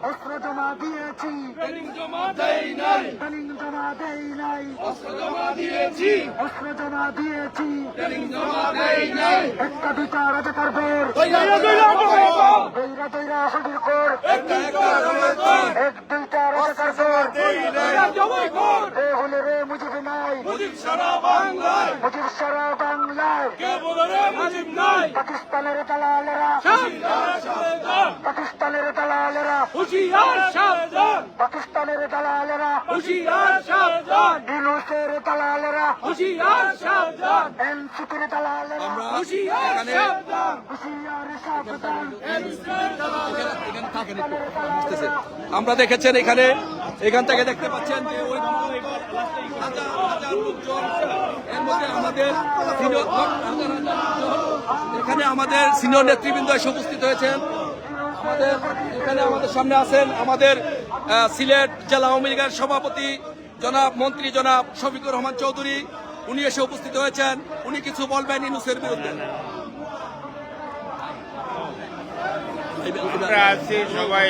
অস্ত্র জমা দিয়েছি ট্রেনিং জমা দেই নাই ট্রেনিং জমা দেই নাই অস্ত্র জমা দিয়েছি অস্ত্র জমা দিয়েছি ট্রেনিং জমা দেই নাই একটা দুইটা রাজাকার বোর দইরা দইরা দইরা দইরা হদির কর একটা একটা রকম এক দুইটা রাজাকার বোর দইরা জমাই কর এ হলে রে মুজিব নাই মুজিব সারা বাংলায় মুজিব সারা বাংলায় কে বলে রে মুজিব নাই পাকিস্তানের দালালেরা সাবধান পাকিস্তানের দালালেরা হুশিয়ার সাবধান পাকিস্তানের দালালেরা হুশিয়ার সাবধান ইউনুসের দালালেরা হুশিয়ার সাবধান এনসিপির দালালেরা হুশিয়ার সাবধান হুশিয়ার সাবধান আমরা দেখেছেন এখান থেকে দেখতে পাচ্ছেন যে ওই হাজার হাজার লোকজন এর মধ্যে আমাদের এখানে আমাদের সিনিয়র নেতৃবৃন্দ এসে উপস্থিত হয়েছেন এখানে আমাদের সামনে আছেন আমাদের সিলেট জেলা আওয়ামী লীগের সভাপতি জনাব মন্ত্রী জনাব শফিকুর রহমান চৌধুরী উনি এসে উপস্থিত হয়েছেন উনি কিছু বলবেন ইউনূসের বিরুদ্ধে আমরা আছি সবাই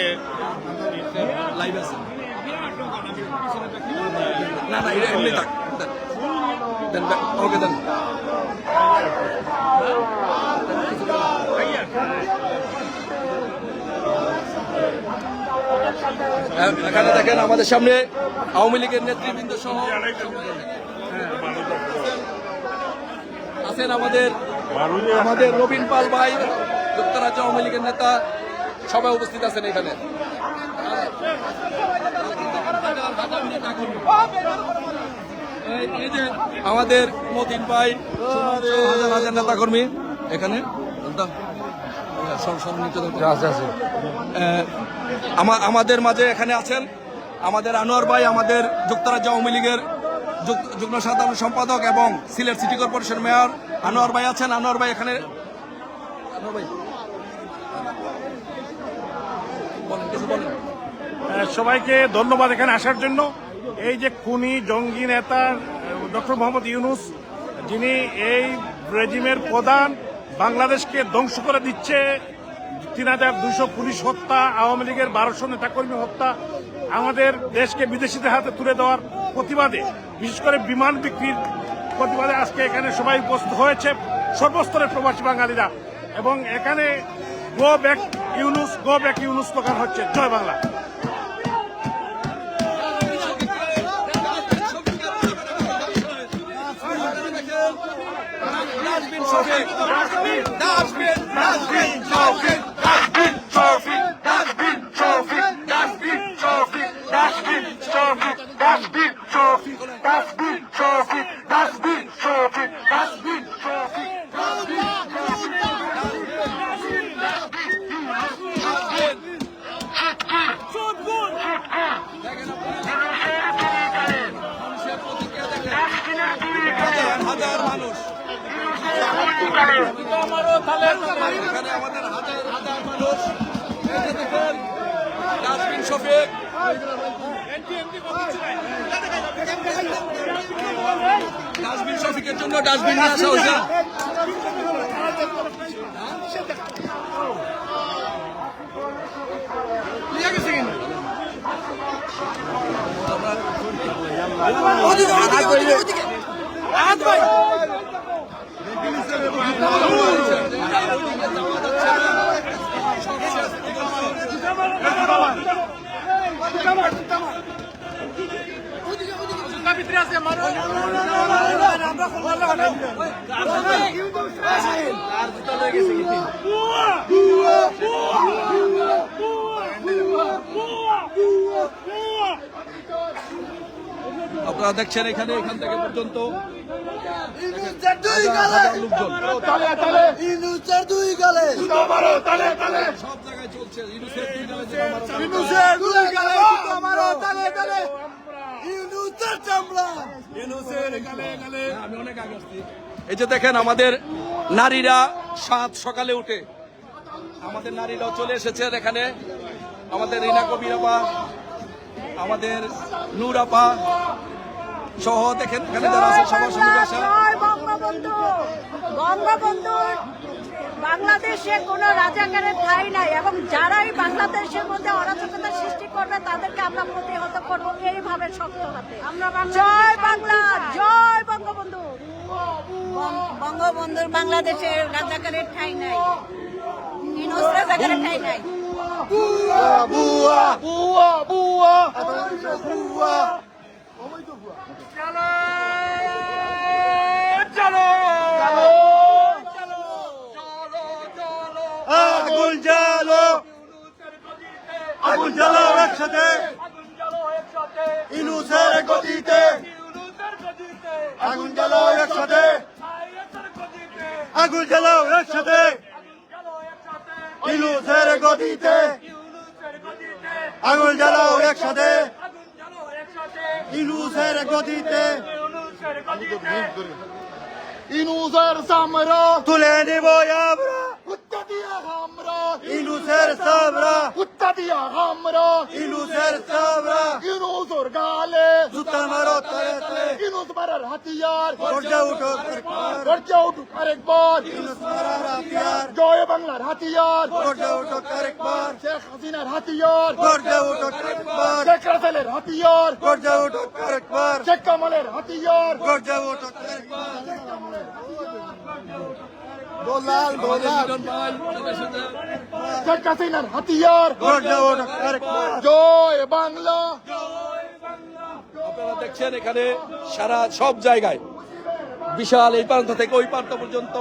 লাইভ আছে না না এটা এমনি থাক দেন ওকে দেন এখানে দেখেন আমাদের সামনে আওয়ামী লীগের নেতৃবৃন্দ সহ আছেন আমাদের রবিন পাল ভাই, যুক্তরাজ্য আওয়ামী লীগের নেতা, সবাই উপস্থিত আছেন এখানে। এই যে আমাদের মতিন ভাই, হাজার হাজার নেতা কর্মী এখানে আমাদের মাঝে এখানে আছেন আমাদের আনোয়ার ভাই, আমাদের যুক্তরাজ্য আওয়ামী লীগের যুগ্ম সাধারণ সম্পাদক এবং Sylhet city corporation mayor Anwar ভাই আছেন। আনোয়ার ভাই এখানে বলেন। সবাইকে ধন্যবাদ এখানে আসার জন্য। এই যে খুনি জঙ্গি নেতা ডক্টর মোহাম্মদ ইউনূস, যিনি এই রেজিমের প্রধান, বাংলাদেশকে ধ্বংস করে দিচ্ছে। ৩,২০০ পুলিশ হত্যা, আওয়ামী লীগের ১২০০ নেতাকর্মী হত্যা, আমাদের দেশকে বিদেশিদের হাতে তুলে দেওয়ার প্রতিবাদে, বিশেষ করে বিমান বিক্রির প্রতিবাদে আজকে এখানে সবাই উপস্থিত হয়েছে, সর্বস্তরের প্রবাসী বাঙালিরা। এবং এখানে গো ব্যাক ইউনূস স্লোগান হচ্ছে। জয় বাংলা। হাজার মানুষ এখানে, আমাদের হাজার মানুষ দেখেন। ডাস্টবিন শফিক, ডাস্টবিন শফিকের জন্য ডাস্টবিন নিয়ে আসা হয়েছে। আপনারা দেখছেন এখানে, এখান থেকে পর্যন্ত লোকজন সব জায়গায় চলছে। আমি অনেক আগে আসছি। এই যে দেখেন আমাদের নারীরা সকালে উঠে, আমাদের নারীরাও চলে এসেছেন এখানে। আমাদের রিনা কবির আপা, আমাদের নূর আপা সহ দেখেন এখানে যারা আছে সবার সঙ্গে আসেন। বঙ্গবন্ধুর বাংলাদেশে কোনো রাজাকারের ঠাঁই নাই, এবং যারাই বাংলাদেশের মধ্যে অরাজকতা সৃষ্টি করবে তাদেরকে আমরা প্রতিহত করবো এইভাবে শক্ত হাতে। জয় বাংলা, জয় বঙ্গবন্ধু। বঙ্গবন্ধুর বাংলাদেশে রাজাকারের ঠাঁই নাই, রাজাকারের ঠাঁই নাই। আগুন জ্বালো, আগুন জ্বালো একসাথে, ইউনূসের গতিতে, আগুন জ্বালো একসাথে, আগুন জ্বালো একসাথে, ইউনূসের গতিতে, আগুন জ্বালো একসাথে, ইউনূসের গতিতে, ইউনূসের সামরা তুলে নিব আমরা, কুত্তা দিয়া আমরা, ইউনূসের সামরা কুত্তা দিয়া আমরা, ইউনূসের সামরা, ইউনূসের গালে জুতা মারো তলে তলে ইউনূস মারার হাতিয়ার গর্জে উঠুক আরেকবার ইউনূস মারার হাতিয়ার জয় বাংলার হাতিয়ার গর্জে উঠুক আরেকবার শেখ হাসিনার হাতিয়ার গর্জে উঠুক আরেকবার শেখ রাসেলের হাতিয়ার গর্জে উঠুক আরেকবার শেখ কামালের হাতিয়ার গর্জে উঠুক আরেকবার দোলাল শেখ হাসিনার হাতিয়ার গর্জে উঠুক আরেকবার জয় বাংলা। আপনারা দেখছেন এখানে সারা সব জায়গায় বিশাল এই প্রান্ত থেকে ওই প্রান্ত পর্যন্ত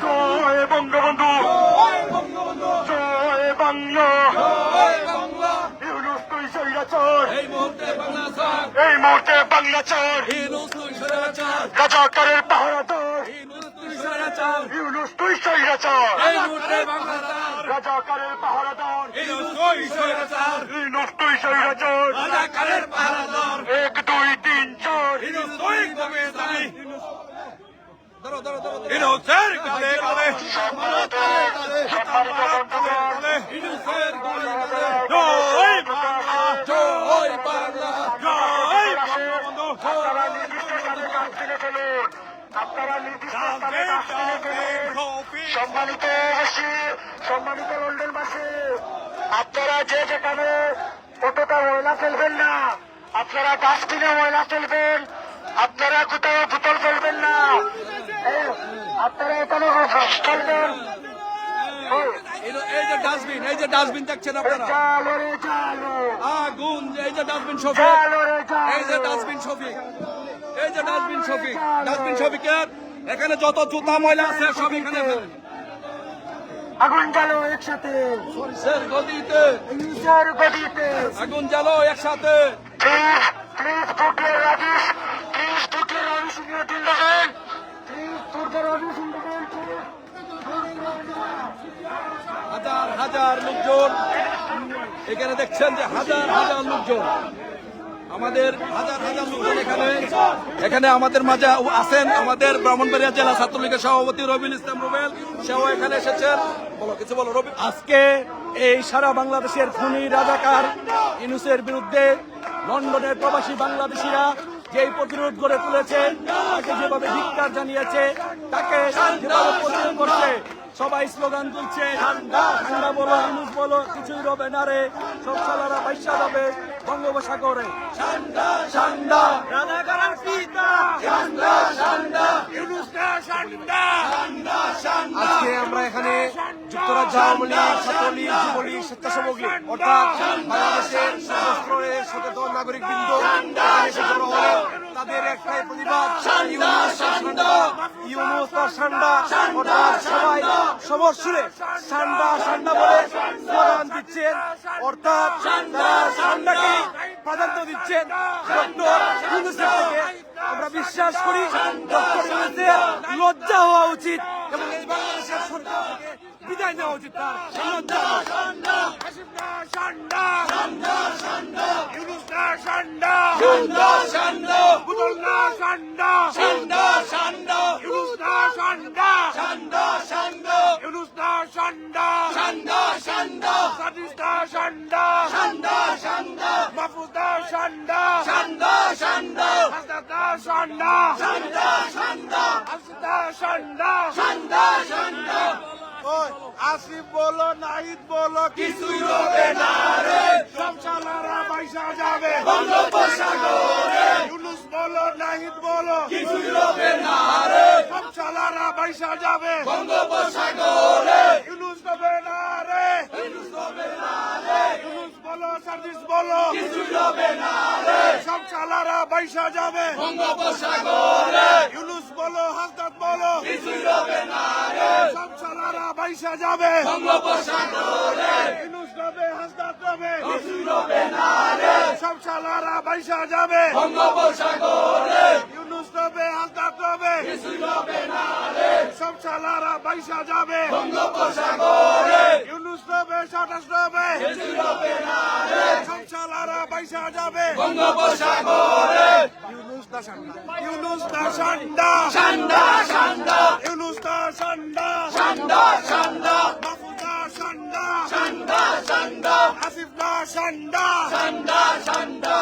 জয় বঙ্গবন্ধু জয় বাংলা ইউনূস তুই স্বৈরাচার এই মুহূর্তে বাংলা ছাড়, এই মুহূর্তে বাংলা চার ইউনূস তুই স্বৈরাচার, রাজাকারের পাহারাদার ইউনূস তুই স্বৈরাচার, ইউনূস তুই স্বৈরাচার এই মুহূর্তে বাংলা ছাড়, রাজাকারের পাহারাদার ইউনূস তুই স্বৈরাচার, ইউনূস তুই স্বৈরাচার রাজাকারের পাহারাদার, 1 2 3 4 ইউনূস তুই কমিশনারি, ধরো ধরো ধরো ইউনূসের গালে গালে সম্মানিত বন্ধুগণ ইউনূসের গুলি করে জয় বাংলা জয় বাংলা জয় বঙ্গবন্ধু আপনারা নির্দিষ্ট স্থানে কাজ থেকে ফেলুন আপনারা নির্দিষ্ট স্থানে কাজ থেকে ফেলুন সম্মানিত সম্মানিত লন্ডনবাসী আপনারা যে যেখানে কতটা ময়লা ফেলবেন না আপনারা ডাস্টবিনে ময়লা ফেলবেন আপনারা কোথাও বোতল ফেলবেন না আপনারা এখানে ফেলবেন এই যে ডাস্টবিন দেখছেন আপনারা চালো রে চালো আগুন, এই যে ডাস্টবিন শফিক, চালো রে এই যে ডাস্টবিন শফিক, এই যে ডাস্টবিন শফিক, ডাস্টবিন শফিকের এখানে যত জুতা ময়লা আছে সব এখানে ফেলেন। আগুন জ্বালো একসাথে সরিষার গদিতে ইউজার গদিতে আগুন জ্বালো একসাথে। প্লিজ ফুটিয়ে রাখিস প্লিজ ফুটিয়ে রাখিস দেখেন প্লিজ ফুটিয়ে রাখিস দেখেন হাজার হাজার লোকজন এখানে দেখছেন যে হাজার হাজার লোকজন, আমাদের হাজার হাজার লোকজন এখানে আমাদের মাঝে আছেন। আমাদের ব্রাহ্মণবাড়িয়া জেলা ছাত্রলীগের সভাপতি রবিউল ইসলাম রুবেল, সেও এখানে এসেছেন। বলো কিছু বলো রবি। আজকে এই সারা বাংলাদেশের খুনি রাজাকার ইউনূসের বিরুদ্ধে লন্ডনের প্রবাসী বাংলাদেশিরা যেই প্রতিরোধ গড়ে তুলেছে, তাকে যেভাবে ধিক্কার জানিয়েছে, তাকে যেভাবে প্রতিরোধ করছে, সবাই স্লোগান তুলছে ঠান্ডা বলো ইউনূস বলো কিছুই রবে না রে, সব সালারা বাইশা যাবে বঙ্গোপসাগরে। ঠান্ডা ঠান্ডা রাজাকারের পিতা ঠান্ডা ঠান্ডা ইউনূস না ঠান্ডা ঠান্ডা ঠান্ডা। আজকে আমরা এখানে যুক্তরাজ্য আওয়ামী লীগ, ছাত্রলীগ, যুবলীগ, স্বেচ্ছাসেবক লীগ অর্থাৎ বাংলাদেশের সশস্ত্রের সচেতন নাগরিকবৃন্দ এসে জড়ো হলো। তাদের একটাই প্রতিবাদ, ইউনূস ঠান্ডা, ইউনূস ঠান্ডা, অর্থাৎ সবাই সবর সুরে ঠান্ডা ঠান্ডা বলে স্লোগান দিচ্ছেন, অর্থাৎ ঠান্ডাকে প্রাধান্য দিচ্ছেন। ডক্টর ইউনূসের থেকে আমরা বিশ্বাস করি ডক্টর ইউনূসের লজ্জা হওয়া উচিত এবং এই বাংলাদেশের সরকার থেকে বিদায় নেওয়া উচিত। তার লজ্জা আসিফ বলো নাহিদ বলো কিছুই রবে না রে, সব সালারা পয়সা যাবে বঙ্গোপসাগরে। ইউনূস বলো নাহিদ বলো কিছুই রবে না রে, সব সালারা পয়সা যাবে বঙ্গোপসাগরে। ইউনূস রবে না রে, ইউনূস রবে না রে, ইউনূস বলো সার্জিস বলো কিছুই রবে না রে, সব সালারা পয়সা যাবে বঙ্গোপসাগরে। ইউনূস বলো হাসনাত বলো কিছুই রবে না রে, সব সালারা পয়সা যাবে বঙ্গোপসাগরে। ইউনূস রবে হাসনাত রবে কিছুই রবে না রে, সব সালারা পয়সা যাবে বঙ্গোপসাগরে। ইউনূস রবে হাসনাত রবে কিছুই রবে না রে, সব সালারা পয়সা যাবে বঙ্গোপসাগরে। ইউনূস রবে সাতাশ রবে কিছুই যাবে বঙ্গোপসাগরে ইউনুস দা সান্ডা ইউনুস দা সান্ডা ঠান্ডা ঠান্ডা ইউনুস দা সান্ডা ঠান্ডা ঠান্ডা মাহফুজ দা সান্ডা ঠান্ডা ঠান্ডা আসিফ দা সান্ডা ঠান্ডা ঠান্ডা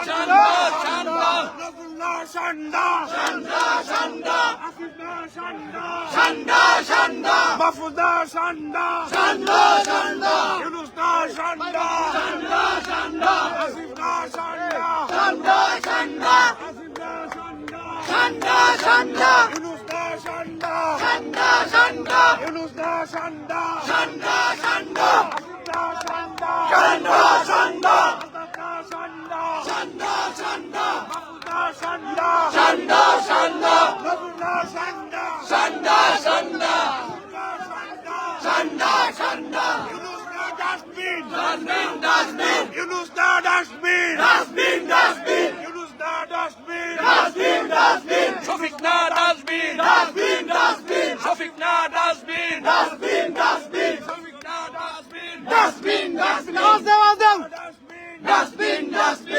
সান্ডা ঠান্ডা নজরুল্লাহ সান্ডা ঠান্ডা ঠান্ডা আসিফ দা সান্ডা ঠান্ডা ঠান্ডা মাহফুজ দা সান্ডা ঠান্ডা ঠান্ডা ইউনুস দা সান্ডা ঠান্ডা ঠান্ডা আসিফ দা সান্ডা ঠান্ডা ঠান্ডা আসিফ দা সান্ডা ঠান্ডা ঠান্ডা ইউনুস দা সান্ডা ঠান্ডা ঠান্ডা ইউনুস দা সান্ডা ঠান্ডা ঠান্ডা আসিফ দা সান্ডা ঠান্ডা ঠান্ডা আসিফ দা সান্ডা ঠান্ডা ঠান্ডা মাহফুজ দা সান্ডা ঠান্ডা ঠান্ডা নজরুল্লাহ সান্ডা ঠান্ডা ঠান্ডা সান্ডা ঠান্ডা ঠান্ডা ইউনুস দা ডাস্টবিন ডাস্টবিন ডাস্টবিন ইউনুস দা ডাস্টবিন ডাস্টবিন ডাস্টবিন ইউনুস দা ডাস্টবিন ডাস্টবিন ডাস্টবিন শফিক না ডাস্টবিন ডাস্টবিন ডাস্টবিন শফিক না ডাস্টবিন ডাস্টবিন ডাস্টবিন শফিক না dustbin dustbin dustbin dustbin dustbin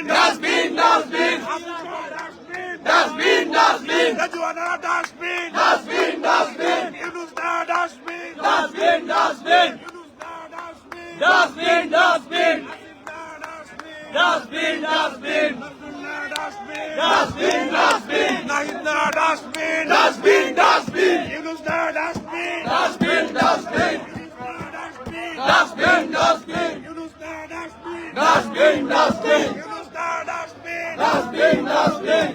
dustbin dustbin dustbin dustbin dustbin রাজওয়ানা dustbin dustbin dustbin Yunus দা ডাস্টবিন ডাস্টবিন ডাস্টবিন ইউনুস দা dustbin dustbin dustbin dustbin dustbin dustbin Nazrullah dustbin dustbin dustbin Nahid দা ডাস্টবিন ডাস্টবিন ডাস্টবিন ইউনুস দা dustbin dustbin dustbin dustbin dustbin dustbin Yunus দা ডাস্টবিন ডাস্টবিন ডাস্টবিন ইউনুস দা dustbin dustbin dustbin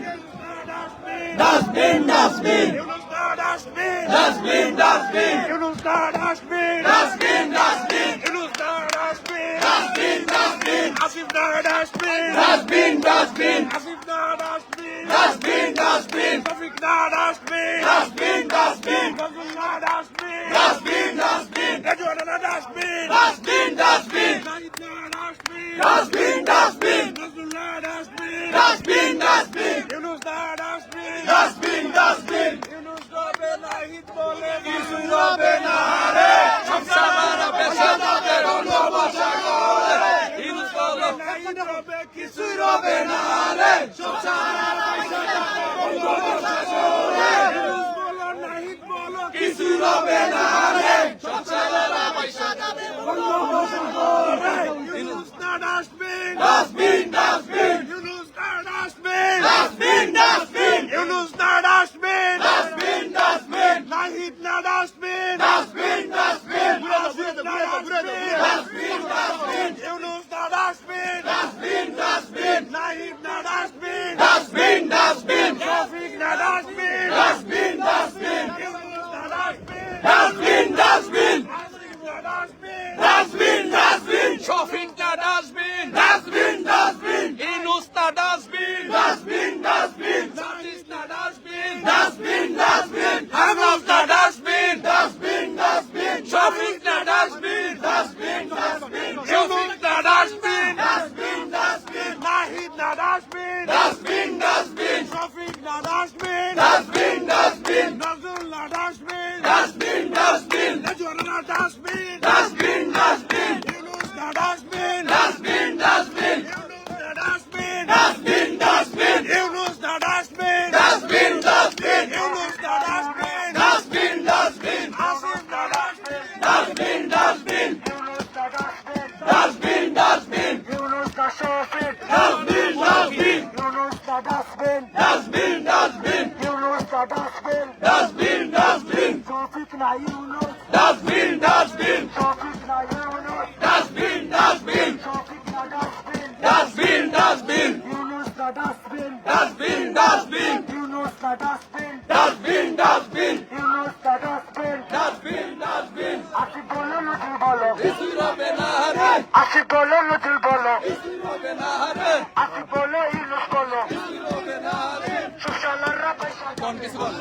dustbin dustbin Yunus দা ডাস্টবিন ডাস্টবিন ডাস্টবিন ইউনুস দা ডাস্টবিন ডাস্টবিন ডাস্টবিন ইউনুস দা ডাস্টবিন ডাস্টবিন ডাস্টবিন আসিফ দা ডাস্টবিন ডাস্টবিন ডাস্টবিন আসিফ দা ডাস্টবিন ডাস্টবিন ডাস্টবিন শফিক দা dustbin dustbin dustbin Nazrullah dustbin dustbin dustbin রাজওয়ানা dustbin dustbin dustbin Nahid দা dustbin dustbin dustbin Nazrullah dustbin dustbin dustbin Yunus দা ডাস্টবিন ডাস্টবিন ডাস্টবিন ইউনুস রবে নাহিদ বলে কিছুই রবে না রে সবসামারা পেশাদারদের বঙ্গোপসাগরে ইউনুস বলে নাহিদ রবে কিছুই রবে না রে সবসামারা পেশাদারদের বঙ্গোপসাগরে ইউনুস বলো নাহিদ বলো কিছুই রবে না রে সবসামারা পেশাদারদের বঙ্গোপসাগরে ইউনুস দা ডাস্টবিন ডাস্টবিন ডাস্টবিন ইউনুস দা ডাস্টবিন ডাস্টবিন ডাস্টবিন ইউনুস দা ডাস্টবিন ডাস্টবিন ডাস্টবিন নাহিদ না ডাস্টবিন ডাস্টবিন ডাস্টবিন আসিফ দা ডাস্টবিন ডাস্টবিন ডাস্টবিন ইউনুস দা ডাস্টবিন ডাস্টবিন ডাস্টবিন নাহিদ না ডাস্টবিন ডাস্টবিন ডাস্টবিন শফিক না ডাস্টবিন ডাস্টবিন ডাস্টবিন ইউনুস দা ডাস্টবিন ডাস্টবিন ডাস্টবিন আসিফ দা ডাস্টবিন ডাস্টবিন ডাস্টবিন শফিক না ডাস্টবিন ডাস্টবিন ডাস্টবিন ইনুস না ডাস্টবিন ডাস্টবিন ডাস্টবিন সাতিস না ডাস্টবিন ডাস্টবিন ডাস্টবিন হামুস না ডাস্টবিন ডাস্টবিন ডাস্টবিন শফিক না ডাস্টবিন ডাস্টবিন ডাস্টবিন শফিক না ডাস্টবিন ডাস্টবিন ডাস্টবিন নাহিদ না ডাস্টবিন ডাস্টবিন ডাস্টবিন শফিক না dustbin dustbin dustbin Nazrullah dustbin dustbin dustbin রাজওয়ানা dustbin dustbin dustbin Yunus দা ডাস্টবিন ডাস্টবিন ডাস্টবিন ইউনুস দা ডাস্টবিন ডাস্টবিন ডাস্টবিন ইউনুস দা ডাস্টবিন ডাস্টবিন ডাস্টবিন ইউনুস দা ডাস্টবিন ডাস্টবিন ডাস্টবিন আসিফ দা ডাস্টবিন ডাস্টবিন ডাস্টবিন ইউনুস দা ডাস্টবিন ডাস্টবিন ডাস্টবিন ইউনুস দা শফিক ডাস্টবিন ডাস্টবিন ইউনুস দা ডাস্টবিন ডাস্টবিন ডাস্টবিন ইউনুস দা ডাস্টবিন ডাস্টবিন ডাস্টবিন শফিক না ইউনুস ডাস্টবিন ডাস্টবিন শফিক না ইউনুস ডাস্টবিন ডাস্টবিন শফিক না ডাস্টবিন ডাস্টবিন ডাস্টবিন ইউনুস দা ডাস্টবিন ডাস্টবিন ডাস্টবিন ইউনুস দা ডাস্টবিন ডাস্টবিন ডাস্টবিন ইউনুস দা ডাস্টবিন ডাস্টবিন ডাস্টবিন আসিফ বলো নজরুল বলো কিছুই রবে না রে আসিফ বলো নজরুল বলো কিছুই রবে না রে আসিফ বলো ইউনুস বলো কিছুই রবে না রে সুশালাররা পয়সা কোন কিছু বল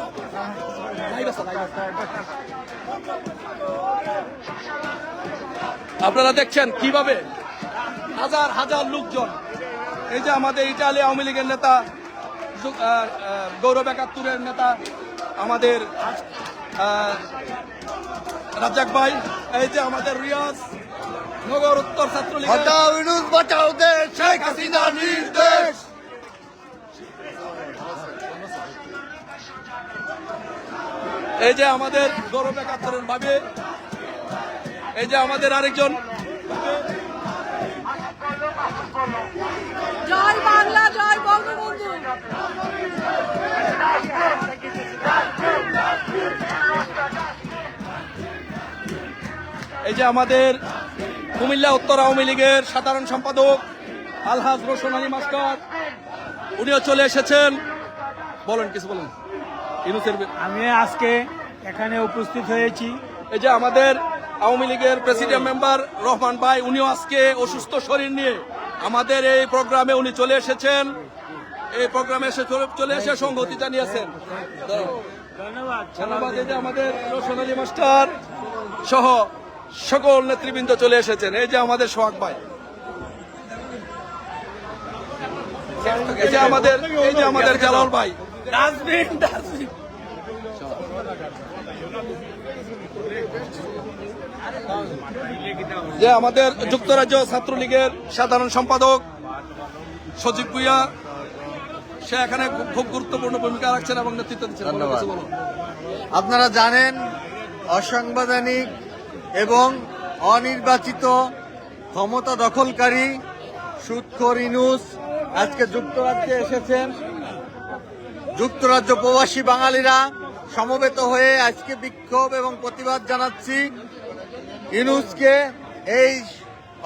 আপনারা দেখছেন কিভাবে হাজার হাজার লোকজন, এই যে আমাদের ইটালি আওয়ামী লীগের নেতা, গৌরব একাত্তরের নেতা আমাদের রাজ্জাক ভাই, এই যে আমাদের রিয়াজ, নগর উত্তর ছাত্রলীগ হটাও ইউনূস, বাঁচাও দেশ, শেখ হাসিনা নির্দেশ। এই যে আমাদের গৌরব একাত্তরের ভাবে, এই যে আমাদের আরেকজন জয় বাংলা, জয় বঙ্গবন্ধু। এই যে আমাদের কুমিল্লা উত্তর আওয়ামী লীগের সাধারণ সম্পাদক আলহাজ রোশন আলী মাস্টার, উনিও চলে এসেছেন। বলেন, কিছু বলেন। ইউনূসের আমি আজকে এখানে উপস্থিত হয়েছি। এই যে আমাদের আওয়ামী লীগের প্রেসিডেন্ট মেম্বার রহমান ভাই, উনিও আজকে অসুস্থ শরীর নিয়ে আমাদের এই প্রোগ্রামে উনি চলে এসেছেন। এই প্রোগ্রামে চলে এসে সংহতি জানিয়েছেন। ধন্যবাদ। ধন্যবাদ। এই যে আমাদের রোশন আলী মাস্টার সহ সকল নেতৃবৃন্দ চলে এসেছেন। এই যে আমাদের সোহাগ ভাই, এই যে আমাদের জালাল ভাই, ডাস্টবিন, ডাস্টবিন। যে আমাদের যুক্তরাজ্য ছাত্রলীগের সাধারণ সম্পাদক সজীব ভুইয়া, সে এখানে খুব গুরুত্বপূর্ণ ভূমিকা রাখছেন এবং নেতৃত্ব দিচ্ছেন। ধন্যবাদ। কিছু বলুন। আপনারা জানেন, অসাংবিধানিক এবং অনির্বাচিত ক্ষমতা দখলকারী সুদখোর ইউনূস আজকে যুক্তরাজ্যে এসেছেন। যুক্তরাজ্য প্রবাসী বাঙালিরা সমবেত হয়ে আজকে বিক্ষোভ এবং প্রতিবাদ জানাচ্ছি। ইউনূসকে, এই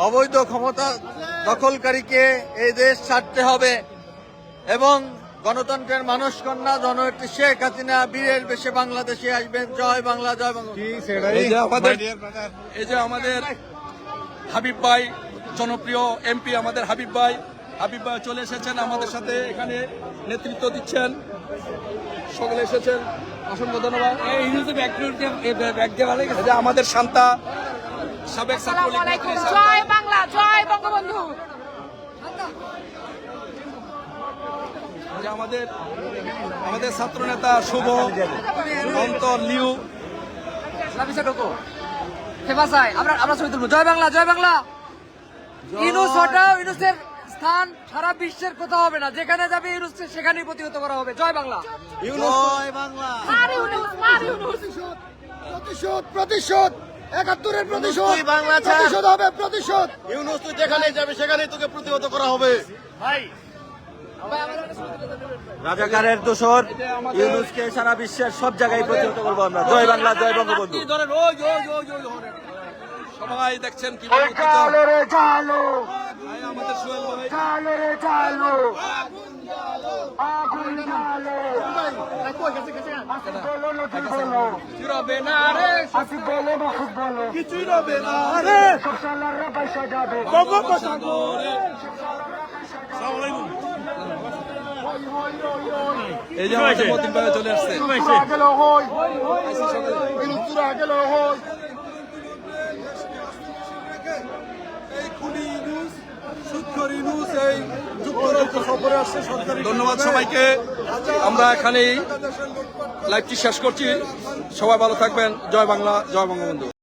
অবৈধ ক্ষমতা দখলকারীকে এই দেশ ছাড়তে হবে এবং গণতন্ত্রের মানসকন্যা জননেত্রী শেখ হাসিনা বীরের বেশে বাংলাদেশে আসবেন। জয় বাংলা, জয় বাংলা। এই যে আমাদের হাবিব ভাই, জনপ্রিয় এমপি আমাদের হাবিব ভাই চলে এসেছেন আমাদের সাথে, এখানে নেতৃত্ব দিচ্ছেন। সকলে এসেছেন, অসংখ্য ধন্যবাদ। এই যে আমাদের শান্তা, সাবেক ছাত্রলীগ নেত্রী শান্তা। জয় বাংলা, জয় বঙ্গবন্ধু। যে আমাদের ছাত্র নেতা শুভ, অন্তর, লিউ। আমরা ছবি তুলবো। জয় বাংলা, জয় বাংলা। ইউনূস হটাও, ইউনূসের স্থান সারা বিশ্বের কোথাও হবে না। যেখানে যাবে ইউনূস সেখানেই প্রতিহত করা হবে। জয় বাংলা, জয় বাংলা। মার ইউনূস, মার ইউনূস। প্রতিশোধ, প্রতিশোধ, ৭১-এর প্রতিশোধ। বাংলা প্রতিশোধ হবে, প্রতিশোধ। ইউনূস তুই যেখানে যাবে সেখানেই তোকে প্রতিহত করা হবে। রাজাকারের দোসর ইউনূসকে সারা বিশ্বের সব জায়গায় প্রতিহত করবো আমরা। জয় বাংলা, জয় বঙ্গবন্ধু। সবাই দেখছেন কি আমাদের সোহেল ভাই। রবে না রে, কিছুই রবে না রে, বঙ্গোপসাগরে। এই যে আমাদের মতিন ভাই চলে আসছে। ধন্যবাদ সবাইকে। আমরা এখানেই লাইভটি শেষ করছি। সবাই ভালো থাকবেন। জয় বাংলা, জয় বঙ্গবন্ধু।